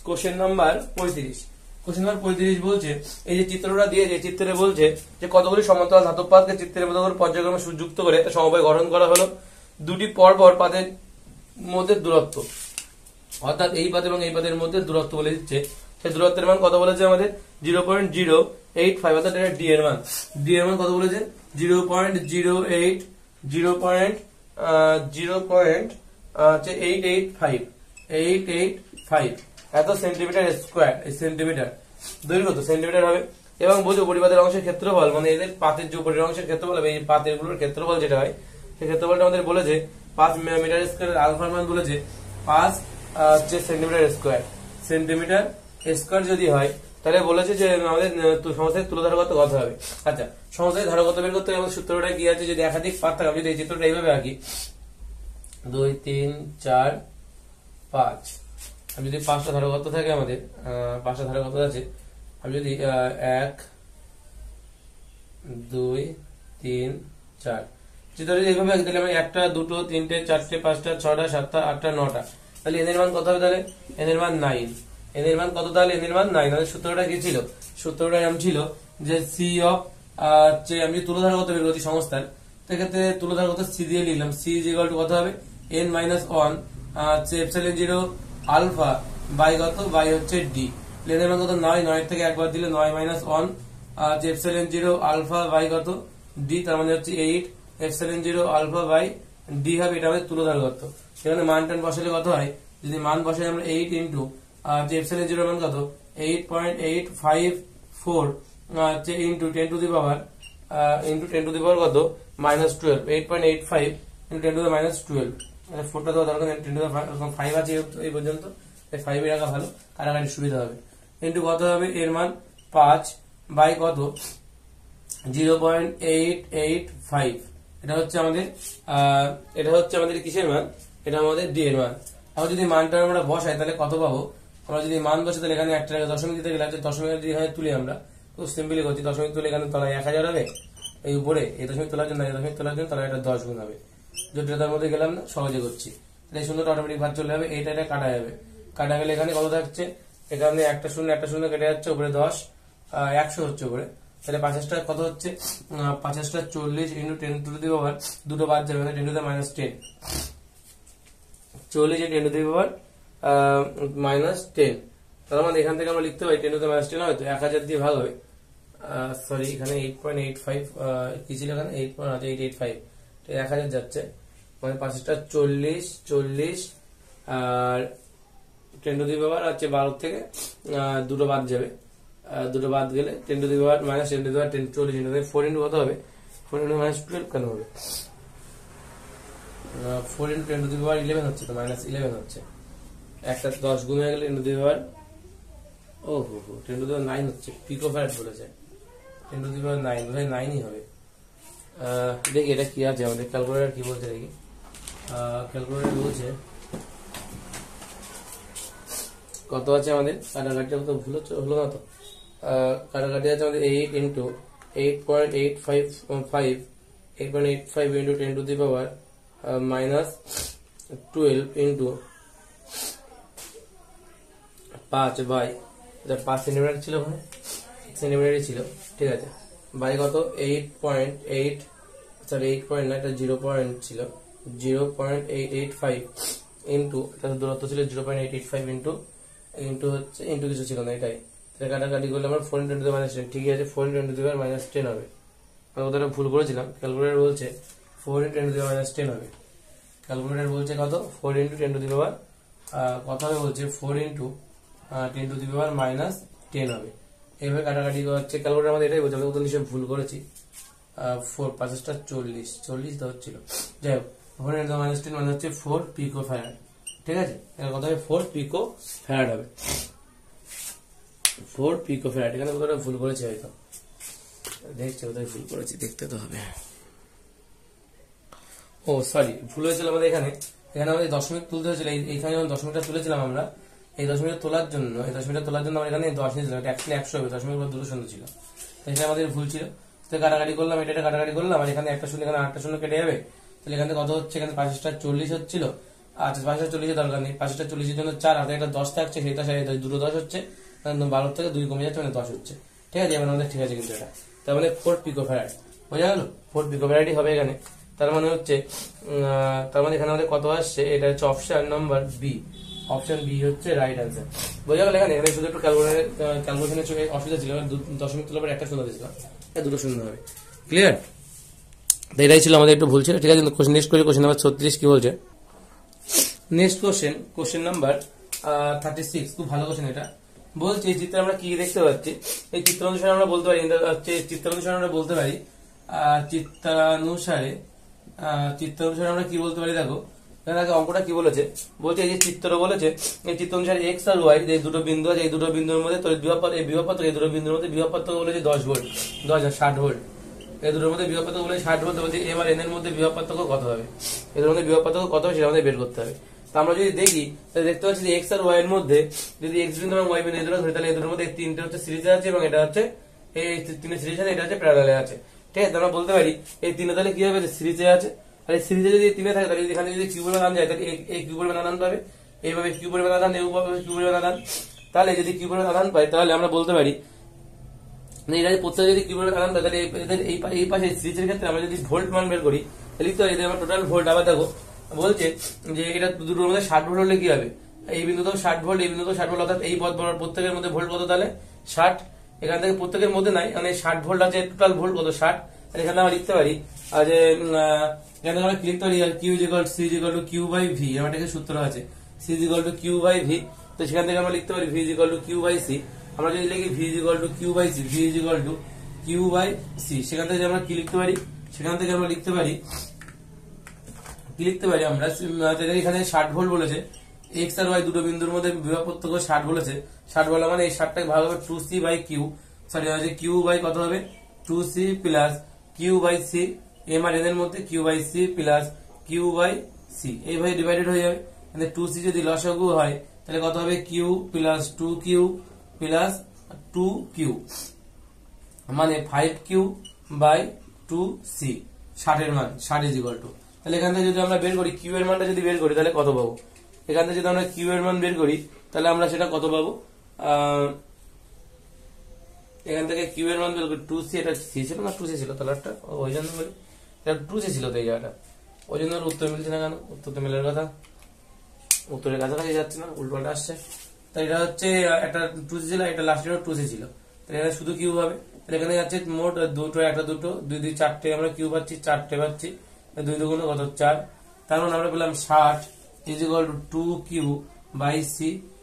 question number 35। Question number 35 বলছে এই যে চিত্রটা দিয়ে যে চিত্রে বলছে যে কতগুলি সমান্তরাল ধাতব পাতকে চিত্রের মতো করে পর্যায়ক্রমে যুক্ত করে একটা সমবায় গঠন করা হলো। দুটি পরপর পাতের মধ্যে দূরত্ব, অর্থাৎ এই পাত এবং এই পাতের মধ্যে দূরত্ব বলে দিচ্ছে, সেই দূরত্বের মান কত বলেছে আমাদের 0.085, অর্থাৎ এটা ডি এর মান। ডি এর মান কত বলেছে 0.885 এত সেন্টিমিটার স্কোয়ার, এই সেন্টিমিটার দৈর্ঘ্য তো সেন্টিমিটার হবে। এবং বুঝো পরিপাতের অংশের ক্ষেত্রফল মানে এদের পাতের যে উপরের অংশের ক্ষেত্রফল হবে, এই পাতের গুলোর ক্ষেত্রফল যেটা হয় সেই ক্ষেত্রফলটা আমাদের বলেছে 5 মিটার স্কোয়ার। আলফার মান বলেছে 5 সেন্টিমিটার স্কোয়ার। সেন্টিমিটার স্কোয়ার যদি হয় তাহলে বলেছে যে আমাদের সমস্যার তুলোধারকত্ব কত হবে। আচ্ছা, সমস্যার ধারকত্ব বের করতে হবে, সূত্রটা কি আছে, যদি একাধিক পাত থাকে, যদি এই চিত্রটা এইভাবে আঁকি 2 3 4 5, আমি যদি 5টা ধারকত্ব থাকে, আমাদের 5টা ধারকত্ব আছে, আমি যদি 1 2 3 4 চিত্রটা এইভাবে আঁকি, তাহলে আমি 1টা 2টো 3টে 4টে 5টা 6টা 7টা 8টা 9টা, তাহলে এদের মান কত হবে, তাহলে এদের মান 9। এদের মান কত, তাহলে এদের মান 9। তাহলে সূত্রটা কি ছিল, সূত্রটা এমন ছিল যে সি অফ আমি তুলোধারকত্ব বের করছি সংস্থার, সেক্ষেত্রে তুলোধারকত্ব সি দিয়ে লিখলাম, সি ইজ ইকুয়াল টু কত হবে n-1 এপসাইলন 0 আলফা বাই কত বাই হচ্ছে ডি। এদের মান কত 9, 9 থেকে একবার দিলে 9 - 1 এপসাইলন 0 আলফা বাই কত ডি, তার মানে হচ্ছে 8 এপসাইলন 0 আলফা বাই ডি হবে। এটা আমাদের তুলোধারকত্ব। সেখানে মান টান বসালে কত হয়, যদি মান বসাই আমরা 8 ইন্টু এপসাইলন 0 মান কত 8.854 ইন্টু 10 টু দি পাওয়ার কত -12, 8.85 ইন্টু 10 টু দি -12। ফোরটা দেওয়া দরকার, 10 টু দি 5 আছে এই পর্যন্ত, 5 রাখা ভালো, কাটাকাটি সুবিধা হবে। ইন্টু কত হবে, এর মান 5 বাই কত 0.885। এটা হচ্ছে আমাদের কিসের মান, এটা আমাদের ডি এর মান। এখন যদি মানটা আমরা বসাই তাহলে কত পাবো, আমরা যদি মান বসাই তাহলে এখানে একটা দশমিক দিতে গেলে দশমিক তুলি আমরা খুব সিম্পলি করছি, দশমিক তুলে এখানে তলায় 1000 হবে, এই উপরে এই দশমিক তোলার জন্য তলায় এটা 10 গুণ হবে। জটিলতার মধ্যে গেলাম না, সহজে করছি। এই শূন্যটা অটোমেটিক ভাগ চলে যাবে, এটা কাটা যাবে। কাটা গেলে এখানে কত থাকছে, এখানে একটা শূন্য কেটে যাচ্ছে, উপরে 10, 100 হচ্ছে উপরে। তাহলে 50টা কত হচ্ছে, 50টা 40 ইন্টু 10 টু দি পাওয়ার, দুটো বাদ যাবে, 10 to the minus 10, 40 10 to the power minus 10। তার মানে এখান থেকে আমরা লিখতে পারি 10 টু দি মাইনাস 10 হয়তো 1000 দিয়ে ভাগ হবে। সরি, এখানে 8.85 কি ছিল, এখানে 8.885, 1000 যাচ্ছে, মানে 5টা 40 আর 10 টু দি পাওয়ার হচ্ছে 12 থেকে দুটো বাদ যাবে, দুটো বাদ গেলে 10 to the power minus 10 to the power 10, 40 into 4 into কত হবে, 4 ইন্টু মাইনাস 12 কেন হবে, 4 ইন্টু 10 টু দি পাওয়ার 11 হচ্ছে, তো মাইনাস 11 হচ্ছে। একটা 10 গুণ হয়ে গেলে 10 টু দি পাওয়ার, ও হো 10 টু দি পাওয়ার 9 হচ্ছে, পিকো ফ্যারাড বলেছে, 10 টু দি পাওয়ার 9, বোধহয় 9ই হবে। দেখি এটা কি আছে, আমাদের ক্যালকুলেটর কি বলছে দেখি। ক্যালকুলেটর বলছে কত আছে আমাদের, কাটাকাটিটা তো ভুল হলো না তো, কাটাকাটি আছে আমাদের 8 into 8.855 into 10 to the power minus 12 into 5 by, 5 centimetre ছিল, ওখানে সেন্টিমিটারই ছিল, ঠিক আছে, বাই কত 8.8, সরি 8 না, এটা 0 ছিল, 0.885 ইন্টু, তার দূরত্ব ছিল 0.885 ইন্টু হচ্ছে ইন্টু কিছু ছিল না, এটাই। কাটাকাটি করলে আমার 4 ইন্টু 10 মাইনাস 10, ঠিকই আছে, 4 ইন্টু 10 মাইনাস 10 হবে। আমি কথাটা ভুল করেছিলাম, ক্যালকুলেটর বলছে 4 ইন্টু 10 মাইনাস 10 হবে। ক্যালকুলেটর বলছে কত, 4 ইন্টু 10 টু দি পাওয়ার কত হবে বলছে, 4 into 10 to the power minus 10 হবে। এইভাবে কাটাকাটি হচ্ছে, ক্যালকুলেটর আমাদের এটাই বলছে, আমি তো নিশ্চয়ই ভুল করেছি। 4 5টা 40 তো হচ্ছিল, যাই হোক, 4 ইন্টু মাইনাস 10 মানে হচ্ছে 4 পিকো ফ্যারাড, ঠিক আছে, এর কথা হবে 4 পিকো ফ্যারাড হবে, 4 পিকো ফ্যারাড। এখানে কোথাও ভুল করেছি হয়তো, দেখছি কোথায় ভুল করেছি, দেখতে তো হবে। ও সরি, ভুল হয়েছিল আমাদের এখানে আমাদের দশমিক তুলতে হয়েছিল, এইখানে যখন দশমিকটা তুলেছিলাম আমরা, এই দশমিকটা তোলার জন্য আমরা এখানে 10 নিয়েছিলাম, এটা অ্যাকচুয়ালি 100 হবে, দশমিক পর দুটো শূন্য ছিল, এটা আমাদের ভুল ছিল। তো কাটাকাটি করলাম, এটা কাটাকাটি করলাম, আর এখানে একটা শূন্য, এখানে 8টা শূন্য কেটে যাবে, তাহলে এখানে কত হচ্ছে, এখানে 5টা 40 হচ্ছিল, আচ্ছা 5টা 40 দরকার নেই, 5টা 40 জন্য 4, হাতে একটা 10 থাকছে, সেটা দুটো 10 হচ্ছে, 12 থেকে 2 কমে যাচ্ছে, মানে 10 হচ্ছে, ঠিক আছে, এবার আমাদের ঠিক আছে, কিন্তু এটা তার মানে 4 পিকো ফ্যারাড বোঝা গেল, 4 পিকো ফ্যারাডই হবে এখানে। তার মানে হচ্ছে এখানে আমাদের কত আসছে, এটা হচ্ছে option number B, option B হচ্ছে রাইট অ্যান্সার, বোঝা গেল। এখানে শুধু একটু ক্যালকুলেশনের চোখে অসুবিধা ছিল, দশমিক তুলে একটা শূন্য দিয়েছিলাম, দুটো শূন্য হবে, ক্লিয়ার। এটাই ছিল আমাদের একটু ভুল ছিল, ঠিক আছে। নেক্সট করি, কোশ্চেন নাম্বার 36 কি বলছে। নেক্সট কোশ্চেন নাম্বার 36, খুব ভালো কোশ্চেন এটা। বলছি এই চিত্রে আমরা কি দেখতে পাচ্ছি, এই চিত্র অনুসারে আমরা বলতে পারি, চিত্রানুসারে আমরা বলতে পারি, চিত্রানুসারে আমরা কি বলতে পারি, দেখো আগে অঙ্কটা কি বলেছে, বলছে এই যে চিত্র বলেছে, এই চিত্র অনুসারে এক্স আর ওয়াই যে দুটো বিন্দু আছে, এই দুটো বিন্দুর মধ্যে বিভব এই দুটো বিন্দুর মধ্যে বিভব পার্থক্য বলেছে 10 ভোল্ট, 60 ভোল্ট, এই দুটোর মধ্যে বিভব পার্থক্য বলেছে 60 ভোল্ট, বলছে এবার এন এর মধ্যে বিভব পার্থক্য কত হবে, এদের মধ্যে বিভব পার্থক্য কত হবে সেটা আমাদের বের করতে হবে। তো আমরা যদি দেখি, তাহলে দেখতে পাচ্ছি যে এক্স আর ওয়াই এর মধ্যে, যদি এক্স বিন্দু এবং ওয়াই বিন্দু এই দুটো ধরি, তাহলে এই দুটোর মধ্যে তিনটে হচ্ছে সিরিজে আছে, এবং এটা হচ্ছে এই তিনটে সিরিজ আছে, এটা হচ্ছে প্যারালালে আছে, ঠিক আছে। আমরা বলতে পারি এই তিনটে তাহলে কি হবে, সিরিজে আছে, আর এই সিরিজে যদি তিনে থাকে, তাহলে এখানে যদি কিউ পরিমাণ আন যায়, তাহলে এই কিউ পরিমাণ আদান পাবে, এইভাবে কিউ পরিমাণ আদান, এইভাবে কিউ পরিমাণ আদান, তাহলে যদি কিউ পরিমাণ আদান পাই, তাহলে আমরা বলতে পারি এটা প্রত্যেক যদি কিউ পরিমাণ আদান পাই, তাহলে এই পাশে সিরিজের ক্ষেত্রে আমরা যদি ভোল্ট মান বের করি, তাহলে লিখতে হয় এদের আমার টোটাল ভোল্ট। আবার দেখো বলছে যে এটা দুটোর মধ্যে 60 ভোল্ট হলে কি হবে, এই বিন্দুতেও 60 ভোল্ট, এই বিন্দুতেও 60 ভোল্ট, অর্থাৎ এই পথ বরাবর প্রত্যেকের মধ্যে ভোল্ট কত, তাহলে 60, এখান থেকে প্রত্যেকের মধ্যে নাই, মানে 60 ভোল্ট আছে, টোটাল ভোল্ট কত 60, তাহলে এখানে আমরা লিখতে পারি যে এখানে আমরা লিখতে পারি Q C equal to Q by V, আমার একটা সূত্র আছে C equal to Q by V, তো সেখান থেকে আমরা লিখতে পারি V equal to Q by C. আমরা যদি লিখি V equal to Q by C, V equal to Q by C, সেখান থেকে আমরা কি লিখতে পারি, সেখান থেকে আমরা লিখতে পারি আমরা এখানে 60 ভোল্ট বলেছে, এক্স আর ওয়াই দুটো বিন্দুর মধ্যে বিভব পার্থক্য 60 বলেছে, 60 বলা মানে এই 60টাকে ভাগ হবে 2c by Q, sorry Q by কত হবে 2c plus Q by C, M R N এর মধ্যে Q by C plus Q by C, এইভাবে ডিভাইডেড হয়ে যাবে। 2c যদি লসাগু হয় তাহলে কত হবে Q plus 2q plus 2q, মানে 5q/2c, 60 এর মান 60 = তাহলে এখান থেকে যদি আমরা বের করি কিউ এর মানটা যদি বের করি তাহলে কত পাবো, এখান থেকে যদি আমরা কিউ এর মান বের করি তাহলে আমরা সেটা কত পাবো, এখান থেকে কিউ এর মান বের করি 2c, এটা c ছিল না 2c ছিল, তাহলে একটা ওই জন্য বলি এটা 2c ছিল তো এই জায়গাটা, ওই জন্য উত্তর মিলছে না কেন, উত্তর তো মেলার কথা, উত্তরের কাছাকাছি যাচ্ছে না, উল্টোটা আসছে। তাই এটা হচ্ছে একটা 2c ছিল, এটা লাস্টের 2c ছিল, তাহলে এটা শুধু কিউ হবে। তাহলে এখানে যাচ্ছে মোট দুটো, একটা দুটো, 2 2 4টে আমরা কিউ পাচ্ছি, 4টে পাচ্ছি, 2 2 গুণ কত 4, তার মানে আমরা পেলাম 60 = 2q/c।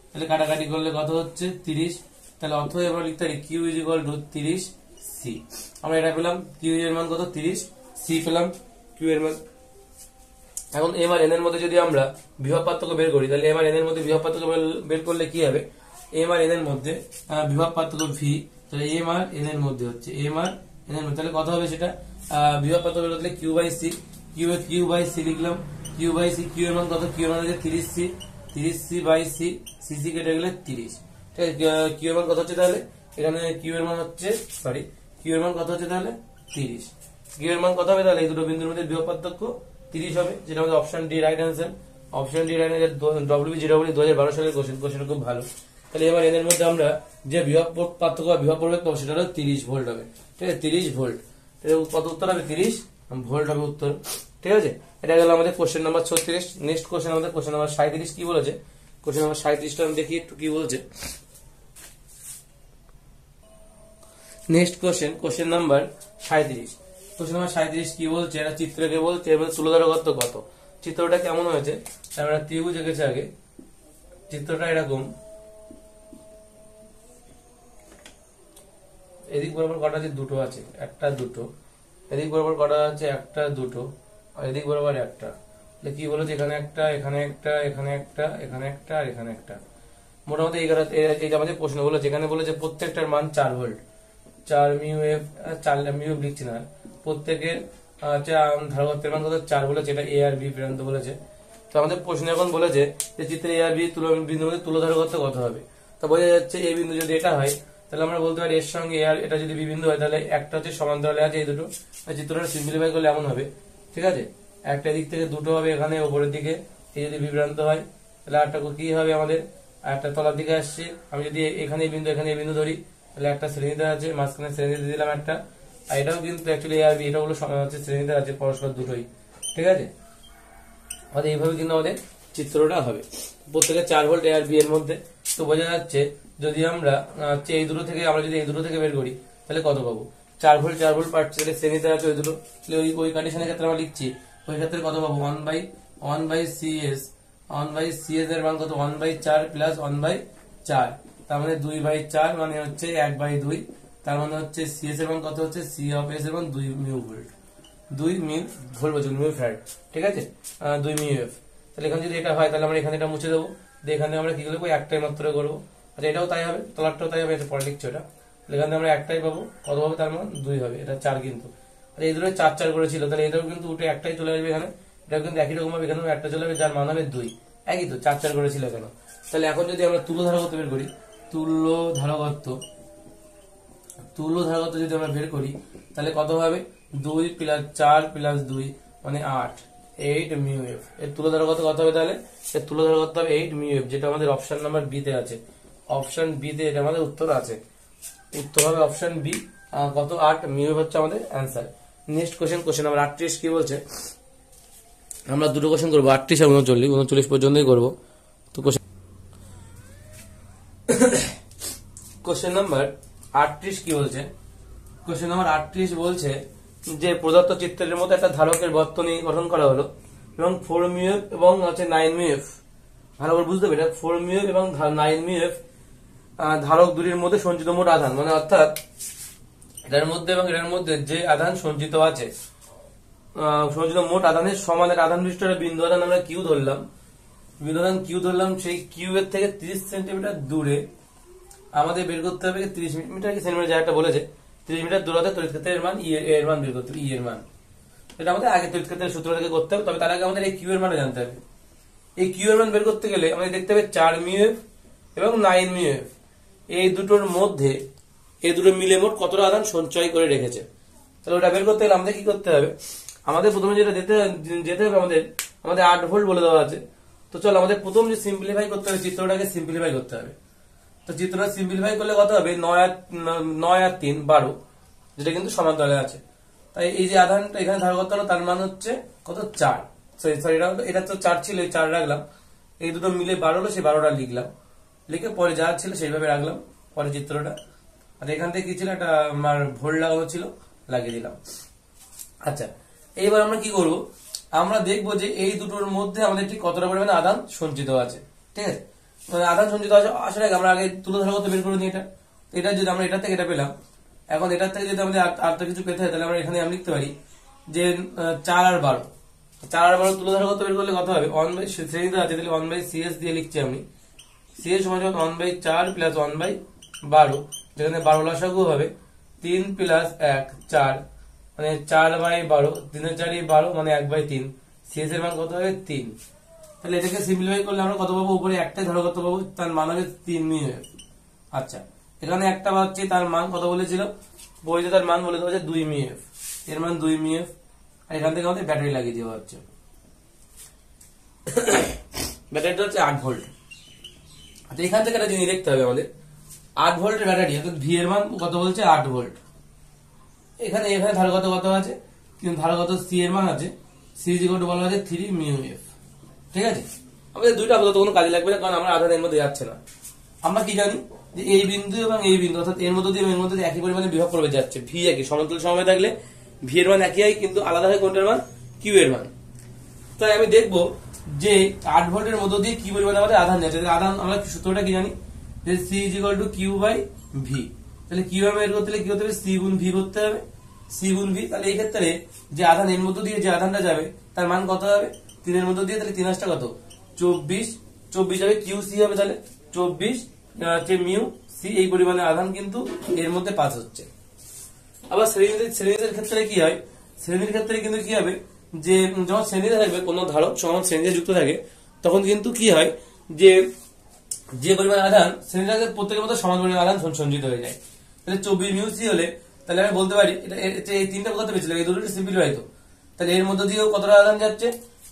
তাহলে কাটাকাটি করলে কত হচ্ছে 30, তাহলে অথবা আমরা লিখতে পারি q = 30c। আমরা এটা পেলাম, কিউ এর মান কত 30, c পেলাম কিউ এর মান। এখন এম আর এন এর মধ্যে যদি আমরা বিভব পার্থক্য বের করি তাহলে এম আর এন এর মধ্যে বিভব পার্থক্য বের করলে কি হবে, এম আর এন এর মধ্যে বিভব পার্থক্য ভি, তাহলে এম আর এন এর মধ্যে হচ্ছে এম আর এন এর মধ্যে, তাহলে কত হবে সেটা বিভব পার্থক্য বের করলে q/c, q/c লিখলাম, q/c, কিউ এর মান কত, কিউ এর মান হচ্ছে 30c, 30c/c, cc কেটে গেলে 30, ঠিক আছে। কিউ এর মান কত হচ্ছে তাহলে, এখানে কিউ এর মান হচ্ছে কিউ এর মান কত হচ্ছে তাহলে 30, কিউ এর মান কত হবে তাহলে এই দুটো বিন্দুর মধ্যে বিভব পার্থক্য 30 হবে, যেটা আমাদের option D right answer. Option D right answer, WBGW 2012 সালের কোশ্চেন খুব ভালো। তাহলে এবার এদের মধ্যে আমরা যে বিভব পার্থক্য বা বিভব প্রভেদ পাবো সেটা হলো 30 ভোল্ট হবে, ঠিক আছে, 30 ভোল্ট। কত উত্তর হবে 30 ভোল্ট হবে উত্তর, ঠিক আছে। এটা গেল আমাদের কোশ্চেন নাম্বার 36। নেক্সট কোশ্চেন আমাদের কোশ্চেন নাম্বার 37 কি বলেছে, কোশ্চেন নাম্বার 37টা আমি দেখি একটু কি বলছে। Next question number 37, question number 37 কি বলছে, এটা চিত্রকে বলছে এবং তুলোধারকত্ব কত। চিত্রটা কেমন হয়েছে, আমরা ত্রিভুজ এঁকেছি আগে, চিত্রটা এরকম, এদিক বরাবর কটা আছে, দুটো আছে, একটা দুটো, এদিক বরাবর কটা আছে, একটা দুটো, আর এদিক বরাবর একটা। কি বলেছে, এখানে একটা, এখানে একটা, এখানে একটা, এখানে একটা, আর এখানে একটা, মোটামুটি এই আমাদের প্রশ্ন বলেছে। এখানে বলেছে প্রত্যেকটার মান 4 volt, 4 mu F, 4 mu F লিখছি না, প্রত্যেকের ধারকত্বের মান কত 4 বলেছে, এটা এ আর বি প্রান্ত বলেছে। তো আমাদের প্রশ্ন এখন বলেছে যে চিত্রে এ আর বি বিন্দুর মধ্যে তুলোধারকত্ব কত হবে। তো বোঝা যাচ্ছে এই বিন্দু যদি এটা হয় তাহলে আমরা বলতে পারি এর সঙ্গে এ আর, এটা যদি বি বিন্দু হয় তাহলে একটা হচ্ছে সমান্তরালে আছে এই দুটো, চিত্রটা সিম্পলিফাই করলে এমন হবে, ঠিক আছে। একটা দিক থেকে দুটো হবে এখানে উপরের দিকে, এই যদি বিভ্রান্ত হয় তাহলে একটা কি হবে আমাদের, একটা তলার দিকে আসছে। আমি যদি এখানে এই বিন্দু ধরি তাহলে একটা শ্রেণীতে আছে, মাঝখানে শ্রেণীতে দিলাম একটা, আর এটাও কিন্তু অ্যাকচুয়ালি এ আর বি, এটা হলো শ্রেণীতে আছে পরস্পর দুটোই, ঠিক আছে। আমাদের এইভাবে কিন্তু আমাদের চিত্রটা হবে, প্রত্যেকে 4 ভোল্ট এ আর বি এর মধ্যে। তো বোঝা যাচ্ছে যদি আমরা এই দুটো থেকে, আমরা যদি এই দুটো থেকে বের করি তাহলে কত পাবো, 4 ভোল্ট পাচ্ছি, তাহলে শ্রেণীতে আছে ওই দুটো, তাহলে ওই কন্ডিশনের ক্ষেত্রে আমরা লিখছি, ওই ক্ষেত্রে কত পাবো 1/CS, 1/CS এর মান কত 1/4 প্লাস 1/4, তার মানে 2/4 মানে হচ্ছে 1/2, তার মানে হচ্ছে CS এর মান কত হচ্ছে, C অফ S এর মান 2 মিউ ভোল্ট, 2 মিউ ভোল্ট বলছি, মিউ ফ্যারাড, ঠিক আছে, 2 মিউ এফ। তাহলে এখানে যদি এটা হয় তাহলে আমরা এখানে এটা মুছে দেবো, এখানে আমরা কি করবো, একটাই মাত্র করবো। আচ্ছা এটাও তাই হবে, তলারটাও তাই হবে, এটা পরে লিখছি ওটা। এখানে আমরা একটাই পাবো, কত হবে তার মান 2 হবে, এটা 4 কিন্তু। আর এই দুটো 4 করেছিল, তাহলে এটাও কিন্তু উঠে একটাই চলে আসবে এখানে, এটা কিন্তু একই রকম হবে, এখানে একটা চলে যাবে যার মান হবে 2, একই তো 4 করেছিল কেন। তাহলে এখন যদি আমরা তুল্যধারকত্ব বের করি, তুল্যধারকত্ব যদি আমরা বের করি তাহলে কত হবে, 2 প্লাস 4 প্লাস 2 মানে 8 মিউ এফ। এর তুল্যধারকত্ব কত হবে তাহলে, এর তুল্যধারকত্ব হবে 8 মিউ এফ, যেটা আমাদের অপশন নাম্বার বি তে আছে, অপশন বি তে এটা আমাদের উত্তর আছে, উত্তর হবে অপশন বি, কত 8 মিউ এফ হচ্ছে আমাদের অ্যান্সার। নেক্সট কোশ্চেন নাম্বার 38 কি বলছে, আমরা দুটো কোশ্চেন করবো, 38 আর 39 পর্যন্তই করবো। তো কোশ্চেন নাম্বার 38 কি বলছে, কোশ্চেন নাম্বার 38 বলছে যে প্রদত্ত চিত্রের মধ্যে একটা ধারকের বর্তনী গঠন করা হলো এবং 4 মিউ এফ এবং হচ্ছে 9 মিউ এফ, ভালো করে বুঝতে হবে, এটা 4 মিউ এফ এবং 9 মিউ এফ ধারক দুটির মধ্যে সঞ্চিত মোট আধান, মানে অর্থাৎ এটার মধ্যে এবং এটার মধ্যে যে আধান সঞ্চিত আছে, সঞ্চিত মোট আধানের সমানের আধান বিশিষ্ট বিন্দু আধান আমরা কিউ ধরলাম, বিন্দু আধান কিউ ধরলাম, সেই কিউ এর থেকে 30 সেন্টিমিটার দূরে আমাদের বের করতে হবে 30 মিটার কি সেন্টিমিটার, যা একটা বলেছে 30 মিটার দূরত্বে তড়িৎ ক্ষেত্রের মান এর মান বের করতে হবে, এর মান। এটা আমাদের আগে তড়িৎ ক্ষেত্রের সূত্র থেকে করতে হবে, তবে তার আগে আমাদের এই কিউ এর মান জানতে হবে। এই কিউ এর মান বের করতে গেলে আমাদের দেখতে হবে 4 মিউ এফ এবং 9 মিউ এফ, এই দুটোর মধ্যে এই দুটো মিলে মোট কতটা আধান সঞ্চয় করে রেখেছে। তাহলে ওটা বের করতে গেলে আমাদের কি করতে হবে, আমাদের প্রথমে যেটা যেতে হবে আমাদের 8 ভোল্ট বলে দেওয়া আছে। তো চলো আমাদের প্রথম যে সিম্পলিফাই করতে হবে, চিত্রটাকে সিম্পলিফাই করতে হবে। তো চিত্রটা সিম্পলিফাই করলে কত হবে, 9 আর 3 12, যেটা কিন্তু সমান্তরালে আছে। তাই এই যে আধানটা এখানে ধার করতে হলো, তার মান হচ্ছে কত, 4। সরি এটা তো 4 ছিল, 4 রাখলাম, এই দুটো মিলে 12 হলো, সেই 12টা লিখলাম, লিখে পরে যা ছিল সেইভাবে রাখলাম পরে চিত্রটা। আর এখান থেকে কি ছিল, একটা আমার ভোল্ট লাগানো ছিল, লাগিয়ে দিলাম। আচ্ছা, এইবার আমরা কি করব, আমরা দেখবো যে এই দুটোর মধ্যে আমাদের ঠিক কতটা পরিমাণে আধান সঞ্চিত আছে। ঠিক আছে, মানে আধান সঞ্চিত আছে আসলে আমরা আগে তুলে ধরা করতে বের করে নিই এটা যদি আমরা এটা থেকে এটা পেলাম, এখন এটার থেকে যদি আমাদের আরেকটা কিছু পেতে হয়, তাহলে আমরা এখানে আমি লিখতে পারি যে 4 আর 12, 4 আর 12 তুলে ধরা করতে বের করলে কত হবে, 1/, শ্রেণীতে আছে তাহলে 1/CS দিয়ে লিখছি আমি, CS সমান 1/4 প্লাস 1/12, যেখানে 12 লসাগু হবে 3 প্লাস 1 4, মানে 4/12, 3 4 12, মানে 1/3, CS এর মান কত হবে 3। তাহলে এটাকে সিম্পলিফাই করলে আমরা কত পাবো, উপরে একটাই ধারা কত পাবো, তার মান হবে 3 μF। আচ্ছা, এখানে একটা পাচ্ছি, তার মান কত বলেছিল বইতে, তার মান বলে দেওয়া হচ্ছে 2 μF, এর মান 2 μF। আর এখান থেকে আমাদের ব্যাটারি লাগিয়ে দেওয়া হচ্ছে, ব্যাটারিটা হচ্ছে 8 ভোল্ট। আচ্ছা, এখান থেকে একটা জিনিস দেখতে হবে আমাদের, 8 ভোল্টের ব্যাটারি, অর্থাৎ ভি এর মান কত বলছে, 8 ভোল্ট। এখানে ধারগত কত আছে, কিন্তু ধারগত সি এর মান আছে, সি ইজ ইকুয়াল টু বলা আছে 3 μF। ঠিক আছে, আমাদের দুইটা আপাতত কোনো কাজে লাগবে না, কারণ আমরা আধান এর মধ্যে যাচ্ছে না। আমরা কি জানি যে এই বিন্দু এবং এই বিন্দু, অর্থাৎ এর মধ্যে দিয়ে এর মধ্যে একই পরিমাণে বিভব করবে যাচ্ছে, ভি একই, সমান্তরাল সময় থাকলে ভি এর মান একই হয়, কিন্তু আলাদা হয় কোনটার মান, কিউ এর মান। তাই আমি দেখবো যে 8 ভোল্টের মধ্য দিয়ে কি পরিমাণে আমাদের আধান যাচ্ছে। আধান আমরা সূত্রটা কি জানি, যে C is equal to Q by V. তাহলে কিভাবে বের করতে হলে কি করতে হবে, সি গুণ ভি করতে হবে, সি গুণ ভি। তাহলে এই ক্ষেত্রে যে আধান এর মধ্য দিয়ে যে আধানটা যাবে তার মান কত হবে, 3 এর মধ্য দিয়ে, তাহলে 3 আসটা কত, 24 হবে, কিউ সি হবে, তাহলে 24 মিউ সি, এই পরিমাণে আধান কিন্তু এর মধ্যে পাস হচ্ছে। আবার শ্রেণীদের ক্ষেত্রে কি হয়, শ্রেণীর ক্ষেত্রে কিন্তু কি হবে, যে যখন শ্রেণীতে থাকবে কোন ধারক যখন শ্রেণীতে যুক্ত থাকে, তখন কিন্তু কি হয়, যে পরিমাণ আধান শ্রেণীটাকে প্রত্যেকের মধ্যে সমান পরিমাণ আধান সঞ্চিত হয়ে যায়। তাহলে 24 মিউ সি হলে, তাহলে আমি বলতে পারি এটা এই তিনটা কত পেয়েছিল, এই দুটো সিম্পলিফাই তো, তাহলে এর মধ্য দিয়েও কতটা আধান যাচ্ছে,